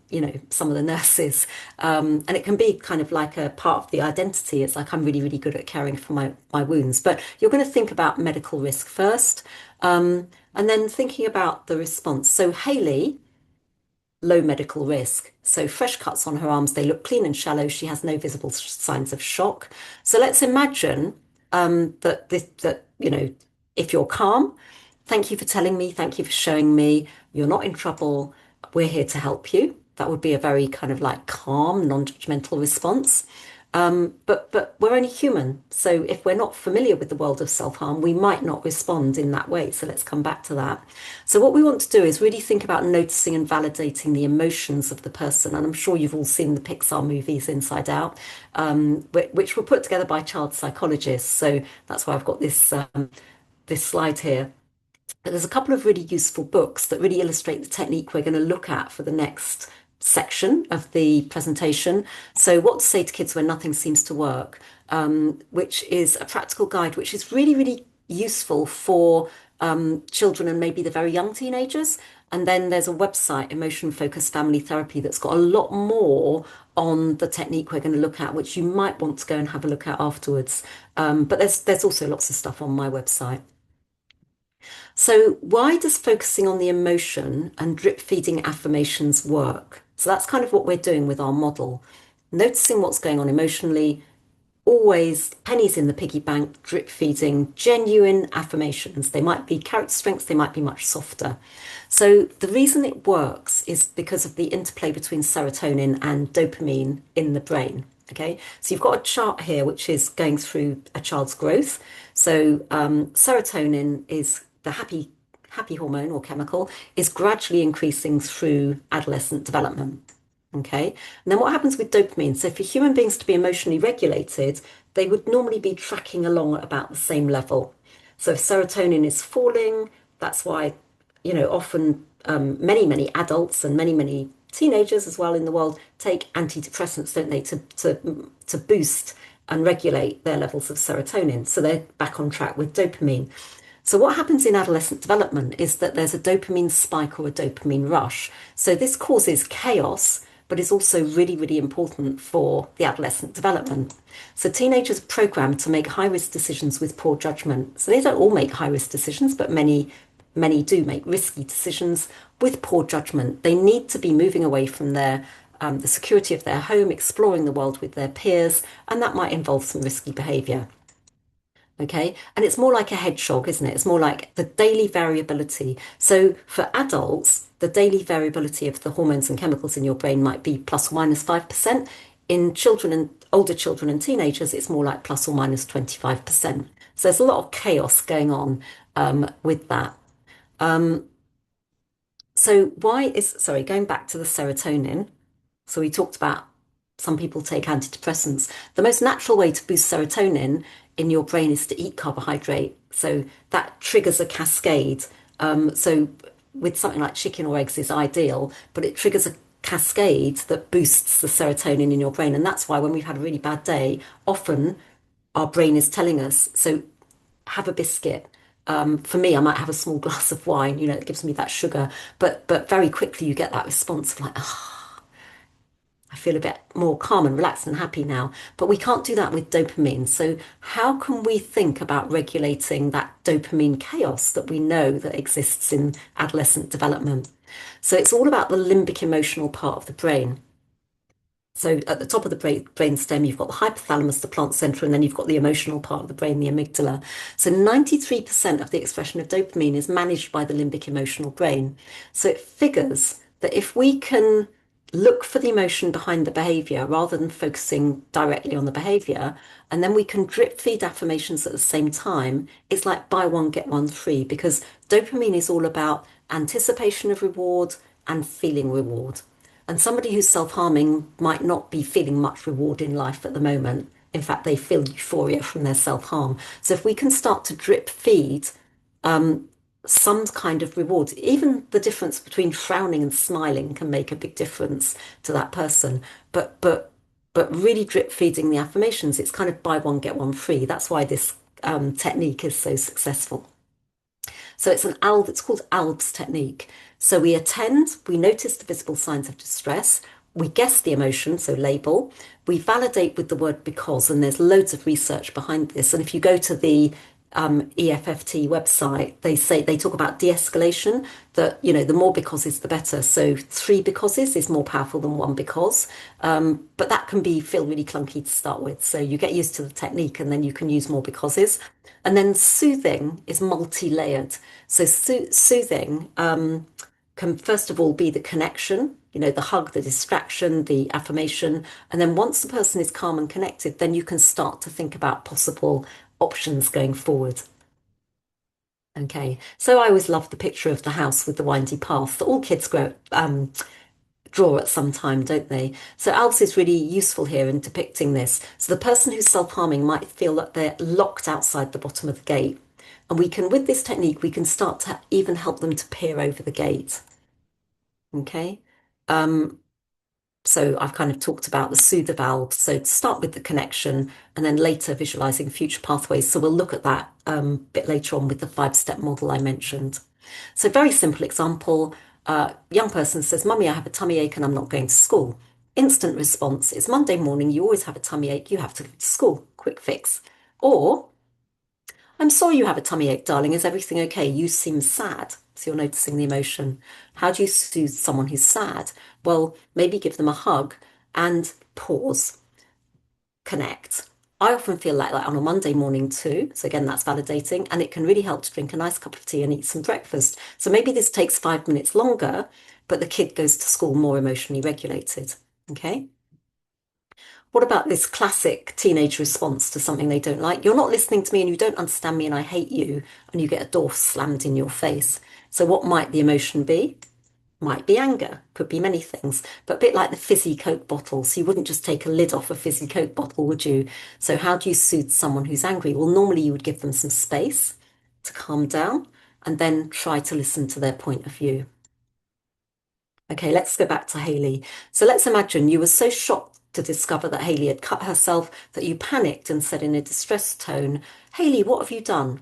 some of the nurses. And it can be kind of like a part of the identity. It's like, I'm really, really good at caring for my wounds. But you're going to think about medical risk first, and then thinking about the response. So Hayley, low medical risk. So fresh cuts on her arms, they look clean and shallow. She has no visible signs of shock. So let's imagine that if you're calm, thank you for telling me, thank you for showing me, you're not in trouble, we're here to help you. That would be a very kind of like calm, non-judgmental response. But we're only human. So if we're not familiar with the world of self-harm, we might not respond in that way. So let's come back to that. So what we want to do is really think about noticing and validating the emotions of the person. And I'm sure you've all seen the Pixar movies Inside Out, which were put together by child psychologists. So that's why I've got this slide here. But there's a couple of really useful books that really illustrate the technique we're going to look at for the next section of the presentation. So what to say to kids when nothing seems to work, which is a practical guide, which is really, really useful for children and maybe the very young teenagers. And then there's a website, Emotion Focused Family Therapy, that's got a lot more on the technique we're going to look at, which you might want to go and have a look at afterwards. But there's also lots of stuff on my website. So why does focusing on the emotion and drip feeding affirmations work? So that's kind of what we're doing with our model. Noticing what's going on emotionally, always pennies in the piggy bank, drip feeding, genuine affirmations. They might be character strengths, they might be much softer. So the reason it works is because of the interplay between serotonin and dopamine in the brain. Okay, so you've got a chart here which is going through a child's growth. So serotonin is the happy hormone or chemical is gradually increasing through adolescent development. Okay. And then what happens with dopamine? So for human beings to be emotionally regulated, they would normally be tracking along at about the same level. So if serotonin is falling, that's why, often many adults and many teenagers as well in the world take antidepressants, don't they, to boost and regulate their levels of serotonin. So they're back on track with dopamine. So what happens in adolescent development is that there's a dopamine spike or a dopamine rush. So this causes chaos, but is also really important for the adolescent development. So teenagers are programmed to make high-risk decisions with poor judgment. So they don't all make high-risk decisions, but many do make risky decisions with poor judgment. They need to be moving away from the security of their home, exploring the world with their peers, and that might involve some risky behavior. Okay, and it's more like a hedgehog, isn't it? It's more like the daily variability. So for adults, the daily variability of the hormones and chemicals in your brain might be plus or minus 5%. In children and older children and teenagers, it's more like plus or minus 25%. So there's a lot of chaos going on with that. So going back to the serotonin. So we talked about some people take antidepressants. The most natural way to boost serotonin in your brain is to eat carbohydrate. So that triggers a cascade. So with something like chicken or eggs is ideal, but it triggers a cascade that boosts the serotonin in your brain. And that's why when we've had a really bad day, often our brain is telling us, so have a biscuit. For me, I might have a small glass of wine, it gives me that sugar, but very quickly you get that response of like, oh, I feel a bit more calm and relaxed and happy now. But we can't do that with dopamine. So how can we think about regulating that dopamine chaos that we know that exists in adolescent development? So it's all about the limbic emotional part of the brain. So at the top of the brain stem, you've got the hypothalamus, the plant center, and then you've got the emotional part of the brain, the amygdala. So 93% of the expression of dopamine is managed by the limbic emotional brain. So it figures that if we can look for the emotion behind the behavior rather than focusing directly on the behavior, and then we can drip feed affirmations at the same time, it's like buy one, get one free, because dopamine is all about anticipation of reward and feeling reward. And somebody who's self-harming might not be feeling much reward in life at the moment. In fact, they feel euphoria from their self-harm. So if we can start to drip feed some kind of reward, even the difference between frowning and smiling can make a big difference to that person. But really drip feeding the affirmations, it's kind of buy one, get one free. That's why this technique is so successful. So it's called ALBS technique. So we attend, we notice the visible signs of distress, we guess the emotion, so label, we validate with the word because, and there's loads of research behind this. And if you go to the EFFT website, they talk about de-escalation, that, the more becauses, the better. So 3 becauses is more powerful than 1 because, but that can feel really clunky to start with. So you get used to the technique and then you can use more becauses. And then soothing is multi-layered. So soothing can first of all be the connection, the hug, the distraction, the affirmation. And then once the person is calm and connected, then you can start to think about possible options going forward. Okay, so I always love the picture of the house with the windy path that all kids draw at some time, don't they? So ALBS is really useful here in depicting this. So the person who's self-harming might feel that they're locked outside the bottom of the gate. And with this technique, we can start to even help them to peer over the gate. Okay. So I've kind of talked about the soother valve. So to start with the connection and then later visualizing future pathways. So we'll look at that a bit later on with the 5-step model I mentioned. So very simple example. Young person says, Mummy, I have a tummy ache and I'm not going to school. Instant response is Monday morning, you always have a tummy ache, you have to go to school. Quick fix. Or, I'm sorry you have a tummy ache, darling. Is everything okay? You seem sad. So you're noticing the emotion. How do you soothe someone who's sad? Well, maybe give them a hug and pause, connect. I often feel like that on a Monday morning too. So again, that's validating, and it can really help to drink a nice cup of tea and eat some breakfast. So maybe this takes 5 minutes longer, but the kid goes to school more emotionally regulated. Okay. What about this classic teenage response to something they don't like? You're not listening to me and you don't understand me and I hate you, and you get a door slammed in your face. So what might the emotion be? Might be anger, could be many things, but a bit like the fizzy Coke bottle. So you wouldn't just take a lid off a fizzy Coke bottle, would you? So how do you soothe someone who's angry? Well, normally you would give them some space to calm down and then try to listen to their point of view. Okay, let's go back to Hayley. So let's imagine you were so shocked to discover that Hayley had cut herself that you panicked and said in a distressed tone, Hayley, what have you done?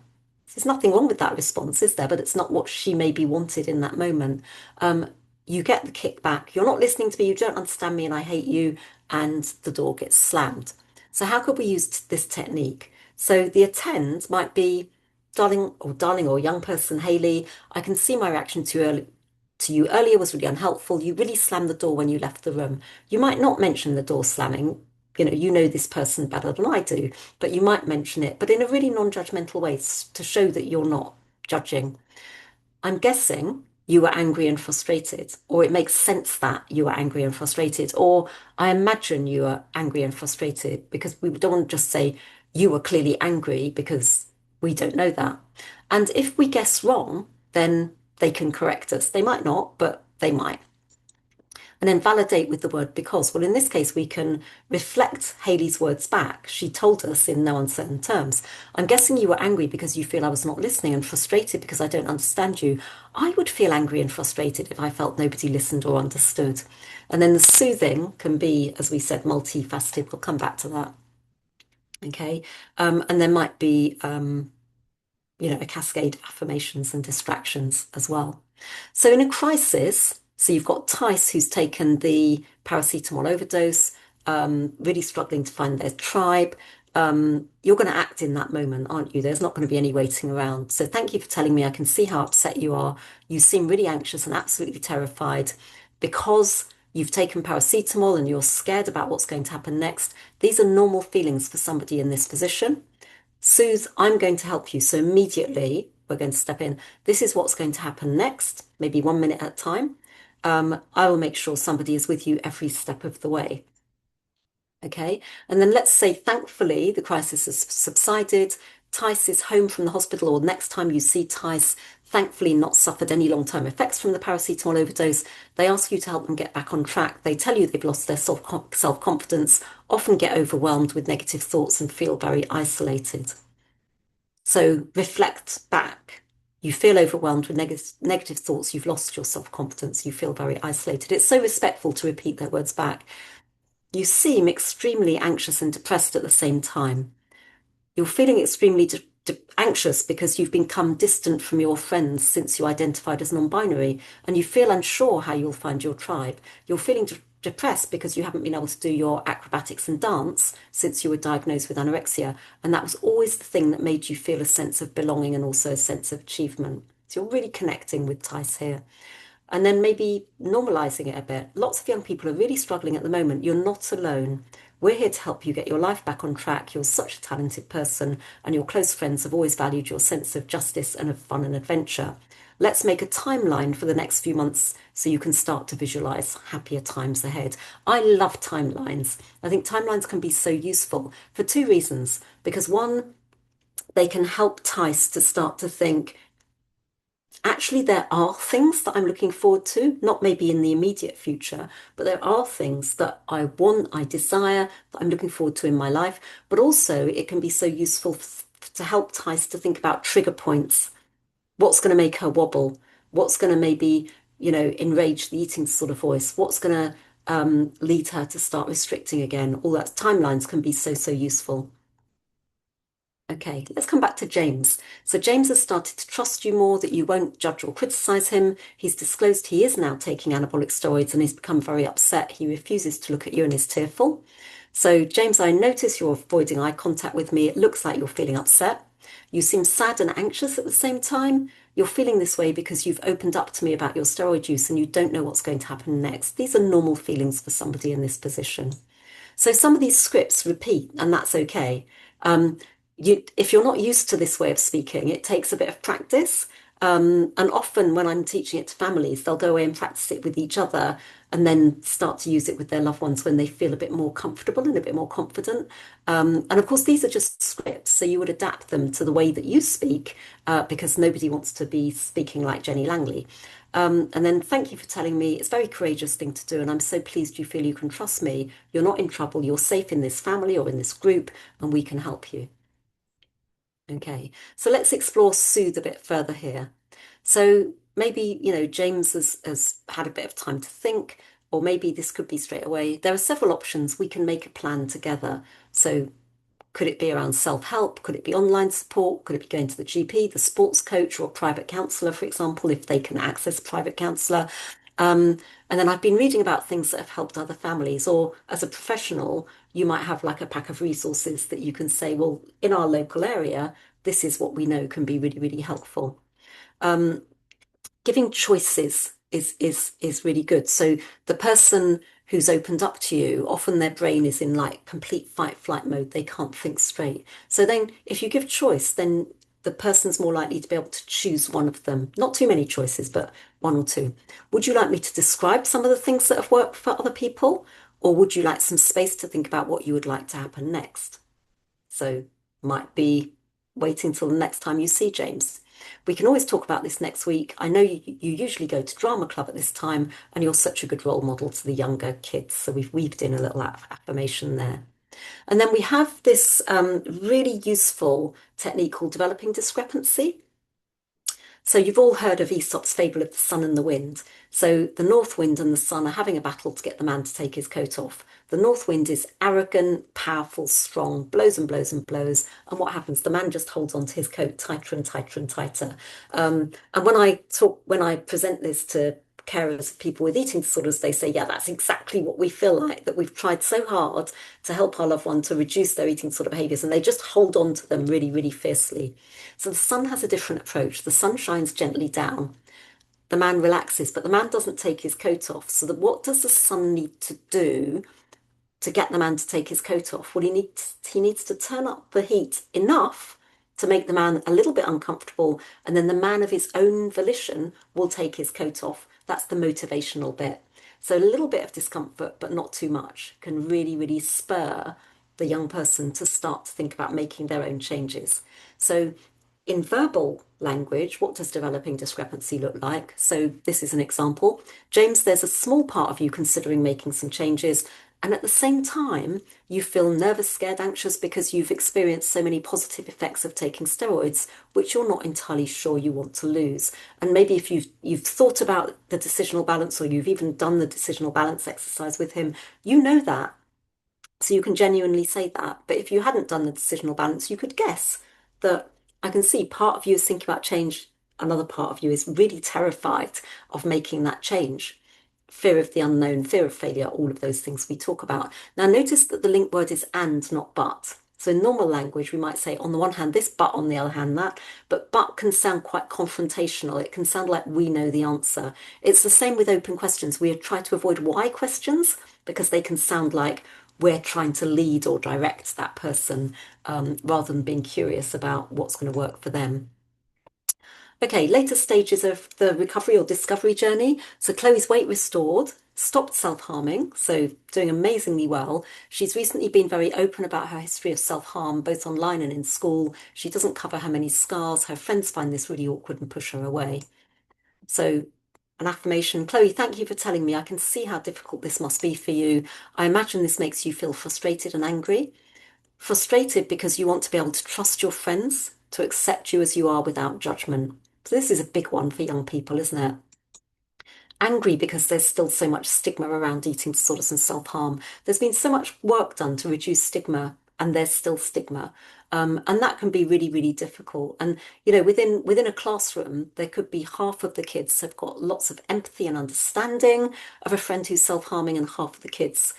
There's nothing wrong with that response, is there? But it's not what she maybe wanted in that moment. You get the kickback. You're not listening to me. You don't understand me and I hate you. And the door gets slammed. So how could we use this technique? So the attend might be, darling or young person, Hayley, I can see my reaction to you earlier was really unhelpful. You really slammed the door when you left the room. You might not mention the door slamming. You know this person better than I do, but you might mention it, but in a really non-judgmental way to show that you're not judging. I'm guessing you were angry and frustrated, or it makes sense that you were angry and frustrated, or I imagine you are angry and frustrated, because we don't want to just say you were clearly angry because we don't know that. And if we guess wrong, then they can correct us. They might not, but they might. And then validate with the word because. Well, in this case, we can reflect Hayley's words back. She told us in no uncertain terms, I'm guessing you were angry because you feel I was not listening and frustrated because I don't understand you. I would feel angry and frustrated if I felt nobody listened or understood. And then the soothing can be, as we said, multifaceted. We'll come back to that. Okay. And there might be, a cascade of affirmations and distractions as well. So in a crisis, so you've got Tice who's taken the paracetamol overdose, really struggling to find their tribe. You're going to act in that moment, aren't you? There's not going to be any waiting around. So thank you for telling me. I can see how upset you are. You seem really anxious and absolutely terrified because you've taken paracetamol and you're scared about what's going to happen next. These are normal feelings for somebody in this position. Soothe, I'm going to help you. So immediately we're going to step in. This is what's going to happen next, maybe 1 minute at a time. I will make sure somebody is with you every step of the way. Okay, and then let's say, thankfully, the crisis has subsided. Tice is home from the hospital, or next time you see Tice, thankfully not suffered any long-term effects from the paracetamol overdose. They ask you to help them get back on track. They tell you they've lost their self-confidence, often get overwhelmed with negative thoughts and feel very isolated. So reflect back. You feel overwhelmed with negative thoughts. You've lost your self-confidence. You feel very isolated. It's so respectful to repeat their words back. You seem extremely anxious and depressed at the same time. You're feeling extremely anxious because you've become distant from your friends since you identified as non-binary, and you feel unsure how you'll find your tribe. You're feeling depressed because you haven't been able to do your acrobatics and dance since you were diagnosed with anorexia, and that was always the thing that made you feel a sense of belonging and also a sense of achievement. So you're really connecting with Tice here. And then maybe normalizing it a bit. Lots of young people are really struggling at the moment. You're not alone. We're here to help you get your life back on track. You're such a talented person, and your close friends have always valued your sense of justice and of fun and adventure. Let's make a timeline for the next few months so you can start to visualize happier times ahead. I love timelines. I think timelines can be so useful for two reasons. Because one, they can help Tice to start to think, actually, there are things that I'm looking forward to, not maybe in the immediate future, but there are things that I want, I desire, that I'm looking forward to in my life. But also it can be so useful to help Tice to think about trigger points. What's going to make her wobble? What's going to maybe, enrage the eating disorder voice? What's going to lead her to start restricting again? All that timelines can be so useful. Okay, let's come back to James. So James has started to trust you more, that you won't judge or criticize him. He's disclosed he is now taking anabolic steroids and he's become very upset. He refuses to look at you and is tearful. So James, I notice you're avoiding eye contact with me. It looks like you're feeling upset. You seem sad and anxious at the same time. You're feeling this way because you've opened up to me about your steroid use and you don't know what's going to happen next. These are normal feelings for somebody in this position. So some of these scripts repeat, and that's okay. If you're not used to this way of speaking, it takes a bit of practice. And often when I'm teaching it to families, they'll go away and practice it with each other and then start to use it with their loved ones when they feel a bit more comfortable and a bit more confident. And of course, these are just scripts, so you would adapt them to the way that you speak, because nobody wants to be speaking like Jenny Langley. And then thank you for telling me. It's a very courageous thing to do, and I'm so pleased you feel you can trust me. You're not in trouble. You're safe in this family or in this group, and we can help you. Okay, so let's explore soothe a bit further here. So maybe, James has had a bit of time to think, or maybe this could be straight away. There are several options. We can make a plan together. So could it be around self-help? Could it be online support? Could it be going to the GP, the sports coach, or a private counsellor, for example, if they can access a private counsellor? And then I've been reading about things that have helped other families, or as a professional, you might have like a pack of resources that you can say, well, in our local area, this is what we know can be really, really helpful. Giving choices is really good. So the person who's opened up to you, often their brain is in like complete fight flight mode. They can't think straight. So then if you give choice, then the person's more likely to be able to choose one of them. Not too many choices, but one or two. Would you like me to describe some of the things that have worked for other people? Or would you like some space to think about what you would like to happen next? So might be waiting till the next time you see James. We can always talk about this next week. I know you usually go to drama club at this time, and you're such a good role model to the younger kids. So we've weaved in a little affirmation there. And then we have this really useful technique called developing discrepancy. So you've all heard of Aesop's fable of the sun and the wind. So the north wind and the sun are having a battle to get the man to take his coat off. The north wind is arrogant, powerful, strong, blows and blows and blows. And what happens? The man just holds on to his coat tighter and tighter and tighter. And when I present this to carers of people with eating disorders, they say, yeah, that's exactly what we feel like, that we've tried so hard to help our loved one to reduce their eating disorder behaviors, and they just hold on to them really, really fiercely. So the sun has a different approach. The sun shines gently down. The man relaxes, but the man doesn't take his coat off. So what does the sun need to do to get the man to take his coat off? Well, he needs to turn up the heat enough to make the man a little bit uncomfortable, and then the man of his own volition will take his coat off. That's the motivational bit. So a little bit of discomfort, but not too much, can really, really spur the young person to start to think about making their own changes. So in verbal language, what does developing discrepancy look like? So this is an example. James, there's a small part of you considering making some changes, and at the same time, you feel nervous, scared, anxious because you've experienced so many positive effects of taking steroids, which you're not entirely sure you want to lose. And maybe if you've thought about the decisional balance, or you've even done the decisional balance exercise with him, you know that. So you can genuinely say that. But if you hadn't done the decisional balance, you could guess that I can see part of you is thinking about change, another part of you is really terrified of making that change. Fear of the unknown, fear of failure, all of those things we talk about. Now, notice that the link word is and, not but. So in normal language, we might say on the one hand this, but on the other hand that. But can sound quite confrontational. It can sound like we know the answer. It's the same with open questions. We try to avoid why questions because they can sound like we're trying to lead or direct that person, rather than being curious about what's going to work for them. Okay, later stages of the recovery or discovery journey. So Chloe's weight restored, stopped self-harming, so doing amazingly well. She's recently been very open about her history of self-harm, both online and in school. She doesn't cover how many scars. Her friends find this really awkward and push her away. So an affirmation. Chloe, thank you for telling me. I can see how difficult this must be for you. I imagine this makes you feel frustrated and angry. Frustrated because you want to be able to trust your friends, to accept you as you are without judgment. So this is a big one for young people, isn't it? Angry because there's still so much stigma around eating disorders and self-harm. There's been so much work done to reduce stigma, and there's still stigma. And that can be really, really difficult. And, within a classroom, there could be half of the kids have got lots of empathy and understanding of a friend who's self-harming, and half of the kids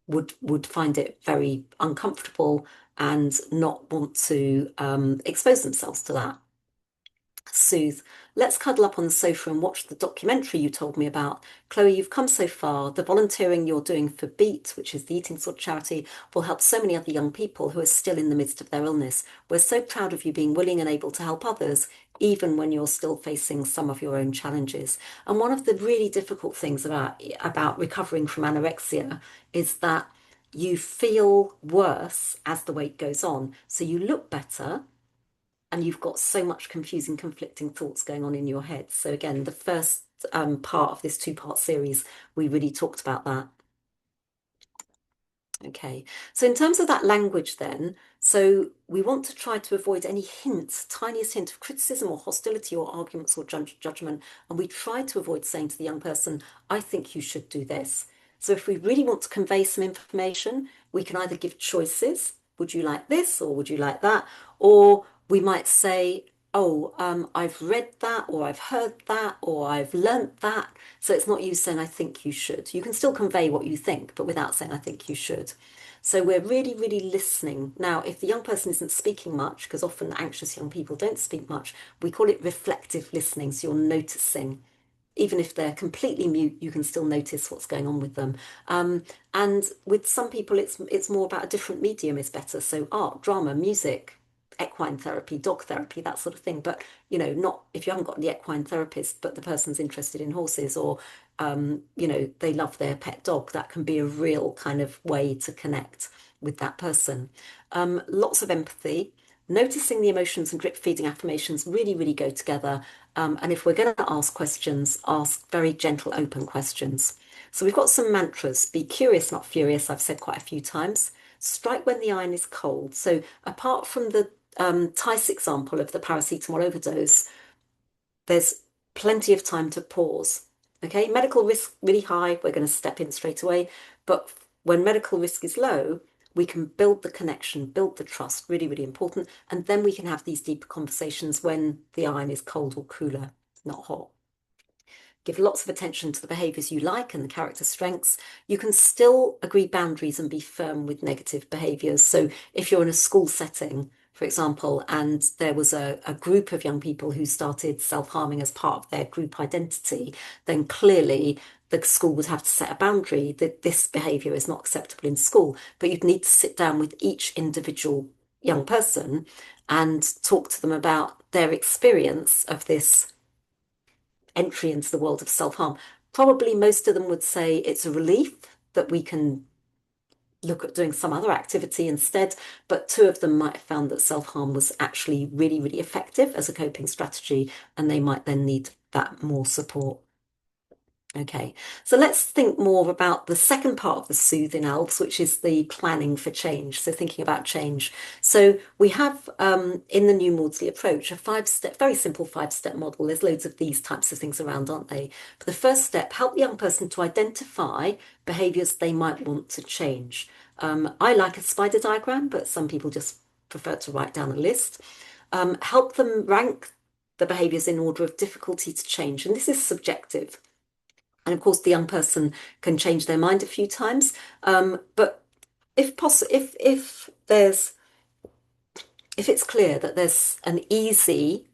would find it very uncomfortable and not want to expose themselves to that. Soothe. Let's cuddle up on the sofa and watch the documentary you told me about. Chloe, you've come so far. The volunteering you're doing for BEAT, which is the eating sort charity, will help so many other young people who are still in the midst of their illness. We're so proud of you being willing and able to help others, even when you're still facing some of your own challenges. And one of the really difficult things about recovering from anorexia is that you feel worse as the weight goes on. So you look better, and you've got so much confusing, conflicting thoughts going on in your head. So again, the first part of this two-part series, we really talked about that. Okay, so in terms of that language then, so we want to try to avoid any hint, tiniest hint of criticism or hostility or arguments or judgment. And we try to avoid saying to the young person, I think you should do this. So if we really want to convey some information, we can either give choices. Would you like this or would you like that? Or we might say, oh, I've read that, or I've heard that, or I've learnt that. So it's not you saying, I think you should. You can still convey what you think, but without saying, I think you should. So we're really, really listening. Now, if the young person isn't speaking much, because often anxious young people don't speak much, we call it reflective listening. So you're noticing. Even if they're completely mute, you can still notice what's going on with them. And with some people, it's more about a different medium is better. So art, drama, music, equine therapy, dog therapy, that sort of thing. But, you know, not if you haven't got the equine therapist, but the person's interested in horses or, you know, they love their pet dog, that can be a real kind of way to connect with that person. Lots of empathy. Noticing the emotions and drip feeding affirmations really, really go together. And if we're going to ask questions, ask very gentle, open questions. So we've got some mantras. Be curious, not furious. I've said quite a few times. Strike when the iron is cold. So apart from the Tice example of the paracetamol overdose, there's plenty of time to pause. Okay, medical risk really high, we're going to step in straight away. But when medical risk is low, we can build the connection, build the trust, really, really important. And then we can have these deeper conversations when the iron is cold or cooler, not hot. Give lots of attention to the behaviours you like and the character strengths. You can still agree boundaries and be firm with negative behaviours. So if you're in a school setting, for example, and there was a group of young people who started self-harming as part of their group identity, then clearly the school would have to set a boundary that this behaviour is not acceptable in school. But you'd need to sit down with each individual young person and talk to them about their experience of this entry into the world of self-harm. Probably most of them would say it's a relief that we can look at doing some other activity instead, but two of them might have found that self-harm was actually really, really effective as a coping strategy, and they might then need that more support. Okay, so let's think more about the second part of the soothing elves, which is the planning for change. So thinking about change. So we have in the new Maudsley approach a five-step, very simple five-step model. There's loads of these types of things around, aren't they? But the first step, help the young person to identify behaviours they might want to change. I like a spider diagram, but some people just prefer to write down a list. Help them rank the behaviours in order of difficulty to change, and this is subjective. And of course, the young person can change their mind a few times. But if possible, if it's clear that there's an easy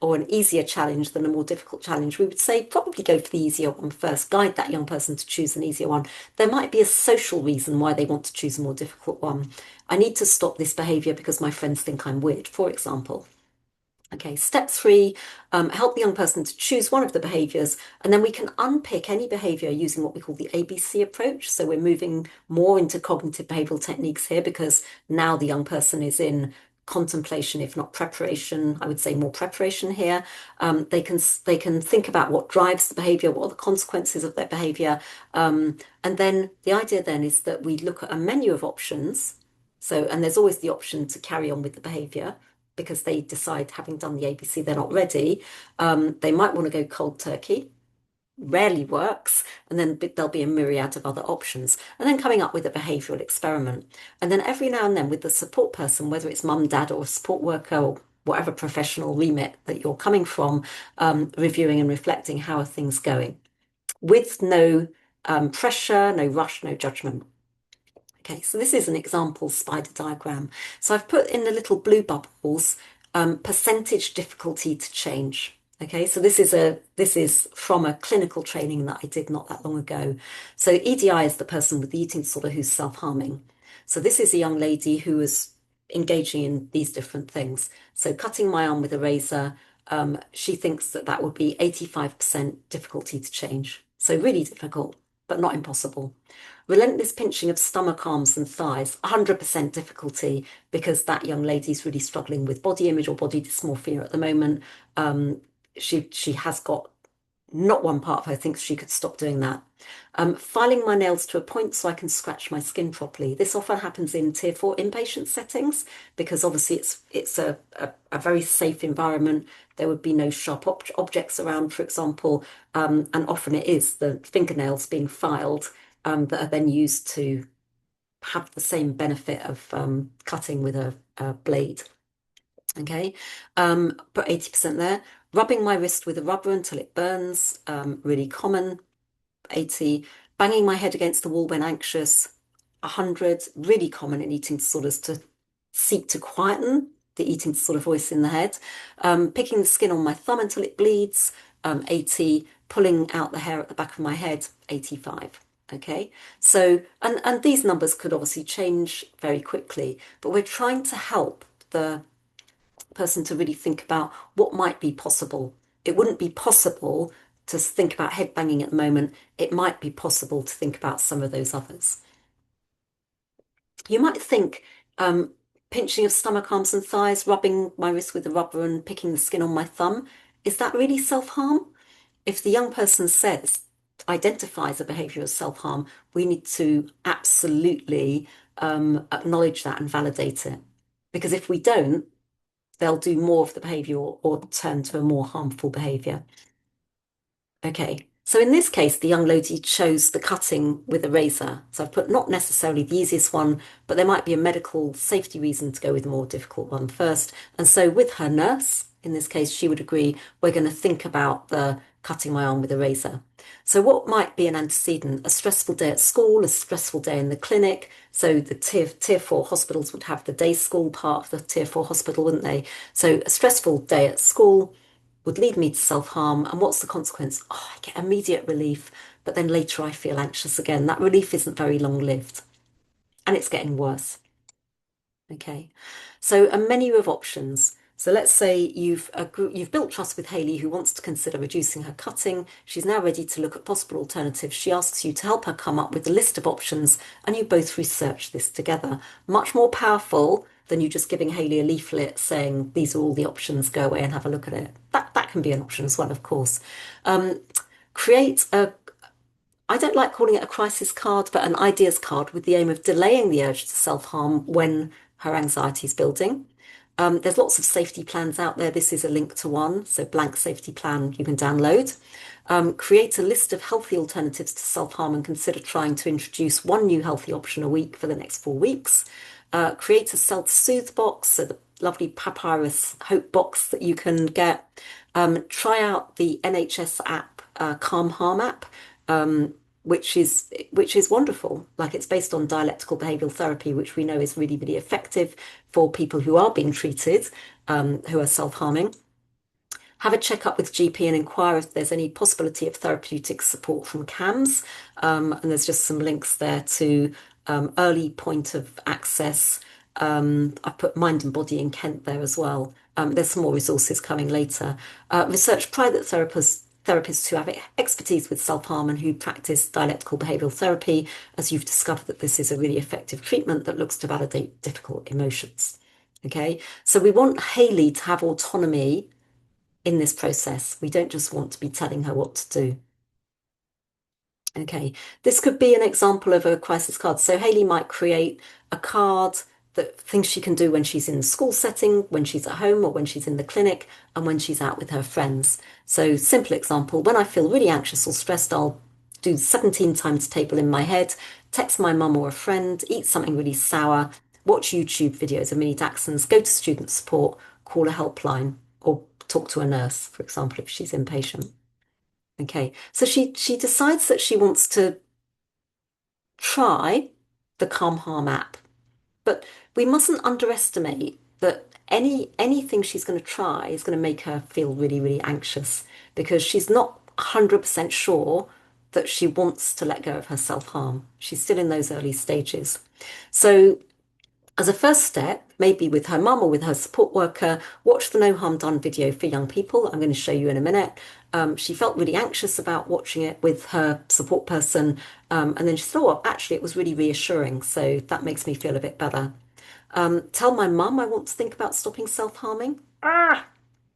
or an easier challenge than a more difficult challenge, we would say probably go for the easier one first. Guide that young person to choose an easier one. There might be a social reason why they want to choose a more difficult one. I need to stop this behaviour because my friends think I'm weird, for example. Okay, step 3, help the young person to choose one of the behaviours, and then we can unpick any behaviour using what we call the ABC approach. So we're moving more into cognitive behavioural techniques here because now the young person is in contemplation, if not preparation. I would say more preparation here. They can think about what drives the behaviour, what are the consequences of their behaviour, and then the idea then is that we look at a menu of options. So, and there's always the option to carry on with the behaviour, because they decide, having done the ABC, they're not ready. They might want to go cold turkey, rarely works, and then there'll be a myriad of other options. And then coming up with a behavioural experiment. And then every now and then with the support person, whether it's mum, dad, or a support worker, or whatever professional remit that you're coming from, reviewing and reflecting how are things going, with no pressure, no rush, no judgment. Okay, so this is an example spider diagram. So I've put in the little blue bubbles percentage difficulty to change. Okay, so this is from a clinical training that I did not that long ago. So EDI is the person with the eating disorder who's self-harming. So this is a young lady who was engaging in these different things. So cutting my arm with a razor, she thinks that that would be 85% difficulty to change. So really difficult, but not impossible. Relentless pinching of stomach, arms, and thighs, 100% difficulty because that young lady's really struggling with body image or body dysmorphia at the moment. She has got not one part of her thinks she could stop doing that. Filing my nails to a point so I can scratch my skin properly. This often happens in tier 4 inpatient settings because obviously it's a very safe environment. There would be no sharp objects around, for example, and often it is the fingernails being filed that are then used to have the same benefit of cutting with a blade. Okay, put 80% there. Rubbing my wrist with a rubber until it burns, really common, 80. Banging my head against the wall when anxious, 100. Really common in eating disorders to seek to quieten the eating disorder voice in the head. Picking the skin on my thumb until it bleeds, 80. Pulling out the hair at the back of my head, 85. Okay, so, and these numbers could obviously change very quickly, but we're trying to help the person to really think about what might be possible. It wouldn't be possible to think about head banging at the moment. It might be possible to think about some of those others. You might think pinching of stomach, arms, and thighs, rubbing my wrist with a rubber and picking the skin on my thumb. Is that really self-harm? If the young person identifies a behavior as self-harm, we need to absolutely acknowledge that and validate it. Because if we don't, they'll do more of the behavior or turn to a more harmful behavior. Okay, so in this case, the young lady chose the cutting with a razor. So I've put not necessarily the easiest one, but there might be a medical safety reason to go with the more difficult one first. And so with her nurse, in this case, she would agree, we're going to think about the cutting my arm with a razor. So what might be an antecedent? A stressful day at school, a stressful day in the clinic. So the tier 4 hospitals would have the day school part of the tier 4 hospital, wouldn't they? So a stressful day at school would lead me to self-harm. And what's the consequence? Oh, I get immediate relief, but then later I feel anxious again. That relief isn't very long-lived and it's getting worse. Okay, so a menu of options. So let's say you've built trust with Hayley, who wants to consider reducing her cutting. She's now ready to look at possible alternatives. She asks you to help her come up with a list of options, and you both research this together. Much more powerful than you just giving Hayley a leaflet saying, these are all the options, go away and have a look at it. That can be an option as well, of course. Create a I don't like calling it a crisis card, but an ideas card with the aim of delaying the urge to self-harm when her anxiety is building. There's lots of safety plans out there. This is a link to one, so blank safety plan you can download. Create a list of healthy alternatives to self-harm and consider trying to introduce one new healthy option a week for the next 4 weeks. Create a self-soothe box, so the lovely papyrus hope box that you can get. Try out the NHS app, Calm Harm app, which is wonderful. Like, it's based on dialectical behavioral therapy, which we know is really, really effective for people who are being treated, who are self-harming. Have a checkup with GP and inquire if there's any possibility of therapeutic support from CAMS. And there's just some links there to early point of access. I've put Mind and Body in Kent there as well. There's some more resources coming later. Research private therapists who have expertise with self-harm and who practice dialectical behavioral therapy, as you've discovered that this is a really effective treatment that looks to validate difficult emotions. Okay, so we want Hayley to have autonomy in this process. We don't just want to be telling her what to do. Okay, this could be an example of a crisis card. So Hayley might create a card that things she can do when she's in the school setting, when she's at home, or when she's in the clinic, and when she's out with her friends. So simple example, when I feel really anxious or stressed, I'll do 17 times table in my head, text my mum or a friend, eat something really sour, watch YouTube videos of mini Dachshunds, go to student support, call a helpline, or talk to a nurse, for example, if she's inpatient. Okay, so she decides that she wants to try the Calm Harm app, but we mustn't underestimate that anything she's going to try is going to make her feel really, really anxious because she's not 100% sure that she wants to let go of her self-harm. She's still in those early stages. So as a first step, maybe with her mum or with her support worker, watch the No Harm Done video for young people. I'm going to show you in a minute. She felt really anxious about watching it with her support person. And then she thought, oh, actually, it was really reassuring. So that makes me feel a bit better. Tell my mum I want to think about stopping self-harming.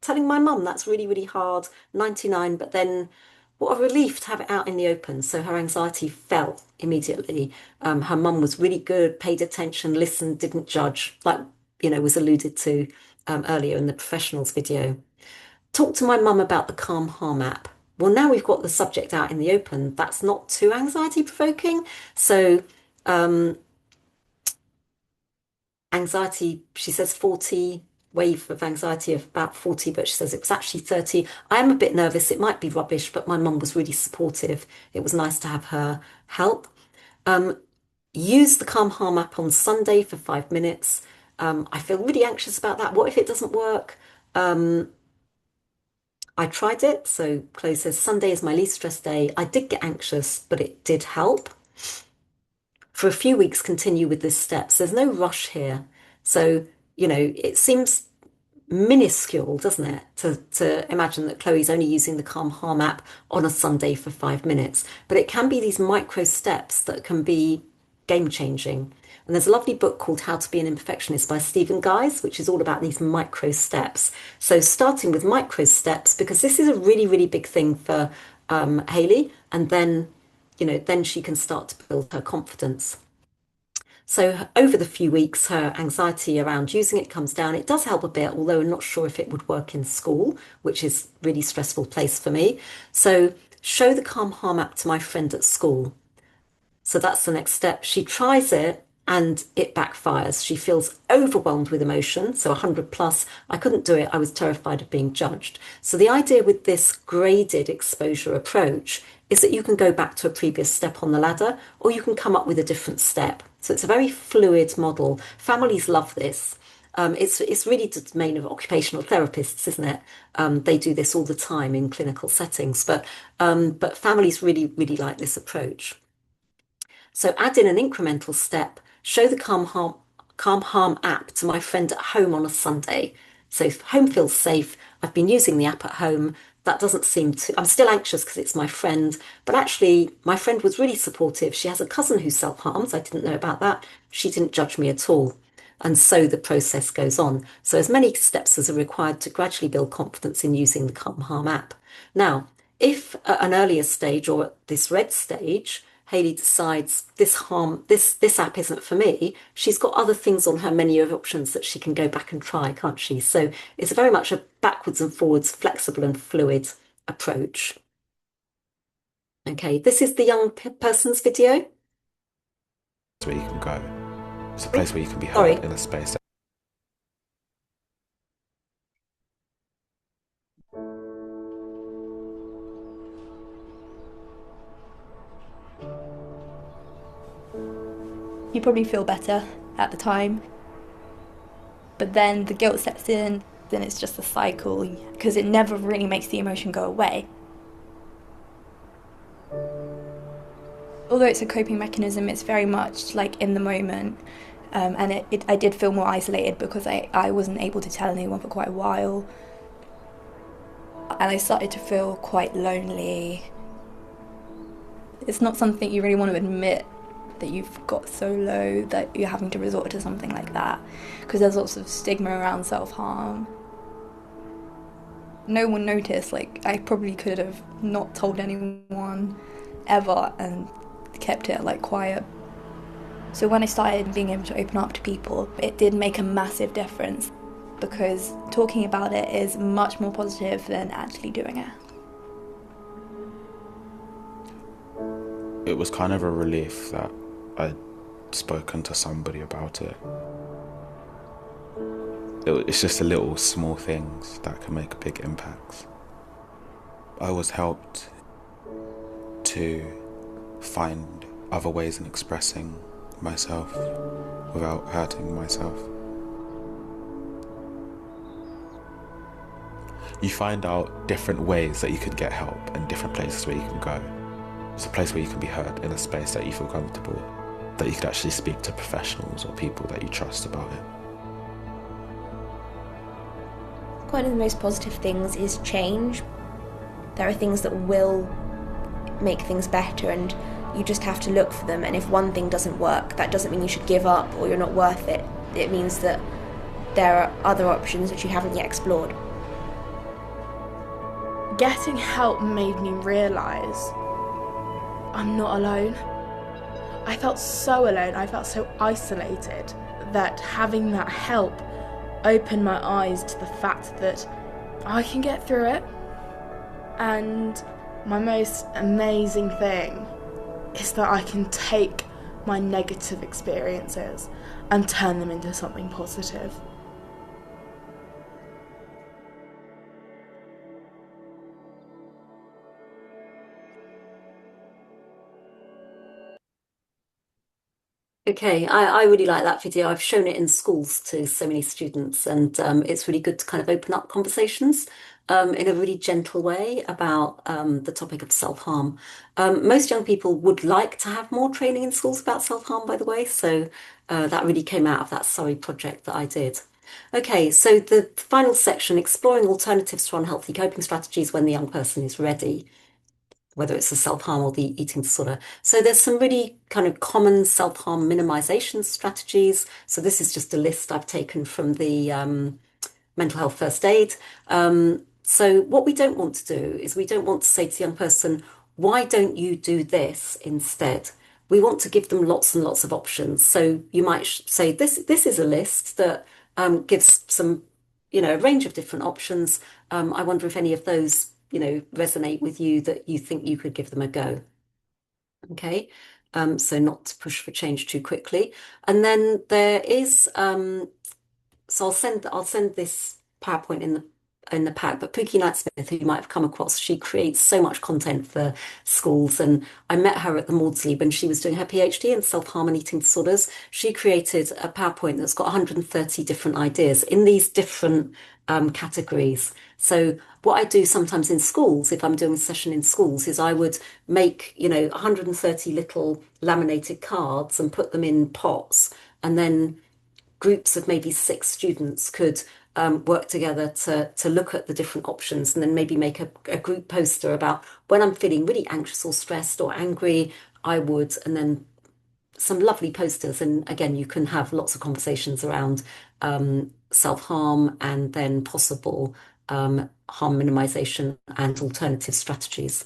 Telling my mum that's really, really hard. 99, but then what a relief to have it out in the open. So her anxiety fell immediately. Her mum was really good, paid attention, listened, didn't judge, like, was alluded to earlier in the professionals video. Talk to my mum about the Calm Harm app. Well, now we've got the subject out in the open. That's not too anxiety provoking. So anxiety, she says 40, wave of anxiety of about 40, but she says it was actually 30. I am a bit nervous. It might be rubbish, but my mum was really supportive. It was nice to have her help. Use the Calm Harm app on Sunday for 5 minutes. I feel really anxious about that. What if it doesn't work? I tried it. So Chloe says Sunday is my least stressed day. I did get anxious, but it did help. For a few weeks, continue with this steps. There's no rush here. So, it seems minuscule, doesn't it, to imagine that Chloe's only using the Calm Harm app on a Sunday for 5 minutes. But it can be these micro steps that can be game changing. And there's a lovely book called How to Be an Imperfectionist by Stephen Guise, which is all about these micro steps. So starting with micro steps, because this is a really, really big thing for Hayley, and then she can start to build her confidence. So over the few weeks, her anxiety around using it comes down. It does help a bit, although I'm not sure if it would work in school, which is a really stressful place for me. So show the Calm Harm app to my friend at school. So that's the next step. She tries it and it backfires. She feels overwhelmed with emotion. So 100 plus, I couldn't do it. I was terrified of being judged. So the idea with this graded exposure approach is that you can go back to a previous step on the ladder, or you can come up with a different step. So it's a very fluid model. Families love this. It's really the domain of occupational therapists, isn't it? They do this all the time in clinical settings, but families really, really like this approach. So add in an incremental step, show the Calm Harm app to my friend at home on a Sunday. So if home feels safe, I've been using the app at home. That doesn't seem to, I'm still anxious because it's my friend, but actually my friend was really supportive. She has a cousin who self-harms. I didn't know about that. She didn't judge me at all. And so the process goes on. So as many steps as are required to gradually build confidence in using the Calm Harm app. Now, if at an earlier stage or at this red stage, Hayley decides this app isn't for me, she's got other things on her menu of options that she can go back and try, can't she? So it's very much a backwards and forwards, flexible and fluid approach. Okay, this is the young person's video. It's where you can go. It's a place where you can be held in a space. You probably feel better at the time, but then the guilt sets in, then it's just a cycle, because it never really makes the emotion go away. Although it's a coping mechanism, it's very much like in the moment, and I did feel more isolated because I wasn't able to tell anyone for quite a while, and I started to feel quite lonely. It's not something you really want to admit, that you've got so low that you're having to resort to something like that, because there's lots of stigma around self-harm. No one noticed. Like, I probably could have not told anyone ever and kept it like quiet. So when I started being able to open up to people, it did make a massive difference, because talking about it is much more positive than actually doing it. It was kind of a relief that I'd spoken to somebody about it. It's just the little small things that can make big impacts. I was helped to find other ways in expressing myself without hurting myself. you find out different ways that you can get help and different places where you can go. It's a place where you can be heard in a space that you feel comfortable, that you could actually speak to professionals or people that you trust about it. One of the most positive things is change. There are things that will make things better, and you just have to look for them. And if one thing doesn't work, that doesn't mean you should give up or you're not worth it. It means that there are other options which you haven't yet explored. Getting help made me realise I'm not alone. I felt so alone, I felt so isolated, that having that help opened my eyes to the fact that I can get through it. And my most amazing thing is that I can take my negative experiences and turn them into something positive. Okay, I really like that video. I've shown it in schools to so many students, and it's really good to kind of open up conversations in a really gentle way about the topic of self-harm. Most young people would like to have more training in schools about self-harm, by the way, so that really came out of that Surrey project that I did. Okay, so the final section, exploring alternatives to unhealthy coping strategies when the young person is ready, whether it's the self-harm or the eating disorder. So there's some really kind of common self-harm minimization strategies. So this is just a list I've taken from the mental health first aid. So what we don't want to do is we don't want to say to the young person, why don't you do this instead? We want to give them lots and lots of options. So you might say, this is a list that gives some, a range of different options. I wonder if any of those resonate with you, that you think you could give them a go. Okay, so not to push for change too quickly. And then there is, so I'll send this PowerPoint in the pack, but Pookie Knight-Smith, who you might have come across, she creates so much content for schools, and I met her at the Maudsley when she was doing her PhD in self-harm and eating disorders. She created a PowerPoint that's got 130 different ideas in these different categories. So what I do sometimes in schools, if I'm doing a session in schools, is I would make, 130 little laminated cards and put them in pots, and then groups of maybe 6 students could work together to look at the different options, and then maybe make a group poster about when I'm feeling really anxious or stressed or angry, I would, and then some lovely posters. And again, you can have lots of conversations around self-harm and then possible harm minimization and alternative strategies.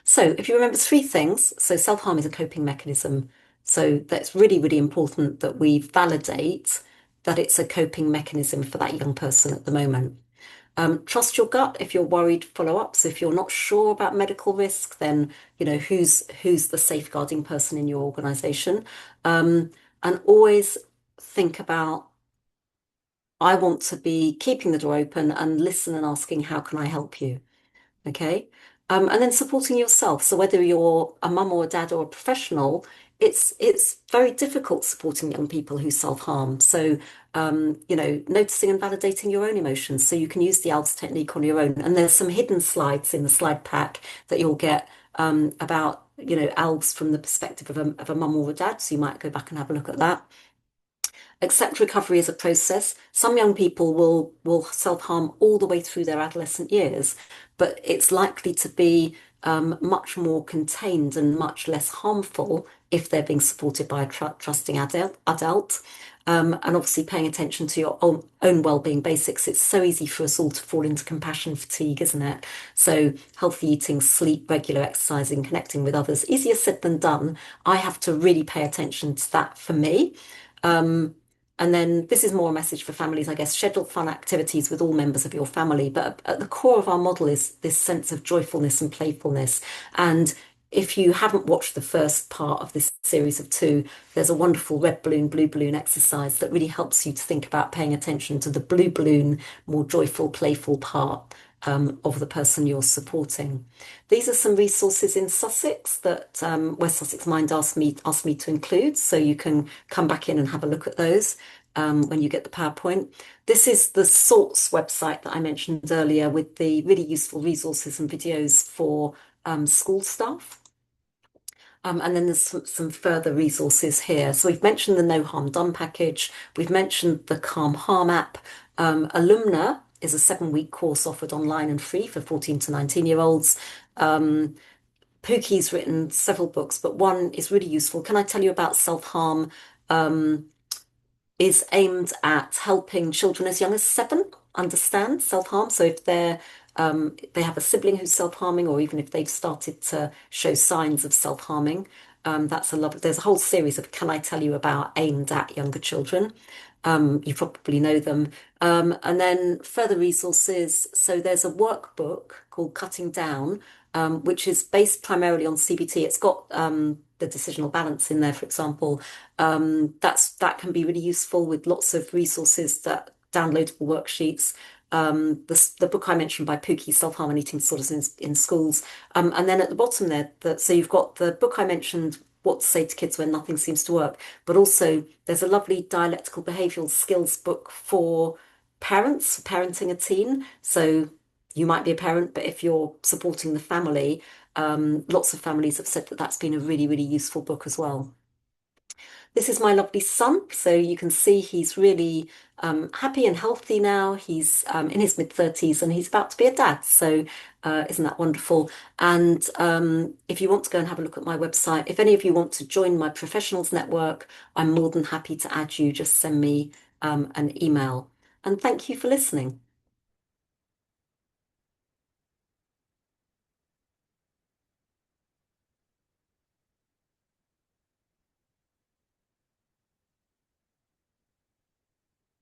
So if you remember 3 things, so self-harm is a coping mechanism. So that's really, really important that we validate that it's a coping mechanism for that young person at the moment. Trust your gut. If you're worried, follow up. So if you're not sure about medical risk, then who's the safeguarding person in your organization. And always think about, I want to be keeping the door open and listen and asking, how can I help you? Okay. And then supporting yourself. So whether you're a mum or a dad or a professional, it's very difficult supporting young people who self-harm. So, noticing and validating your own emotions. So you can use the ALS technique on your own. And there's some hidden slides in the slide pack that you'll get about, ALS from the perspective of a mum or a dad. So you might go back and have a look at that. Accept recovery as a process. Some young people will self-harm all the way through their adolescent years, but it's likely to be much more contained and much less harmful if they're being supported by a trusting adult. And obviously paying attention to your own well-being basics. It's so easy for us all to fall into compassion fatigue, isn't it? So healthy eating, sleep, regular exercising, connecting with others, easier said than done. I have to really pay attention to that for me. And then this is more a message for families, I guess. Schedule fun activities with all members of your family. But at the core of our model is this sense of joyfulness and playfulness. And if you haven't watched the first part of this series of 2, there's a wonderful red balloon, blue balloon exercise that really helps you to think about paying attention to the blue balloon, more joyful, playful part of the person you're supporting. These are some resources in Sussex that West Sussex Mind asked me to include, so you can come back in and have a look at those. when you get the PowerPoint. This is the Sorts website that I mentioned earlier with the really useful resources and videos for school staff. And then there's some further resources here. So we've mentioned the No Harm Done package. We've mentioned the Calm Harm app. Alumna is a 7-week course offered online and free for 14 to 19-year-olds. Pookie's written several books, but one is really useful. Can I tell you about self-harm? Is aimed at helping children as young as 7 understand self-harm. So if they have a sibling who's self-harming, or even if they've started to show signs of self-harming, that's a lovely. There's a whole series of Can I Tell You About aimed at younger children. You probably know them. And then further resources. So there's a workbook called Cutting Down, which is based primarily on CBT. It's got the decisional balance in there, for example. That can be really useful with lots of resources, that downloadable worksheets. The book I mentioned by Pookie, Self-Harm and Eating Disorders in Schools. And then at the bottom there, so you've got the book I mentioned, What to Say to Kids When Nothing Seems to Work, but also there's a lovely dialectical behavioural skills book for parents, parenting a teen. So you might be a parent, but if you're supporting the family, lots of families have said that that's been a really, really useful book as well. This is my lovely son. So you can see he's really happy and healthy now. He's in his mid-30s and he's about to be a dad. So isn't that wonderful? And if you want to go and have a look at my website, if any of you want to join my professionals network, I'm more than happy to add you. Just send me an email. And thank you for listening.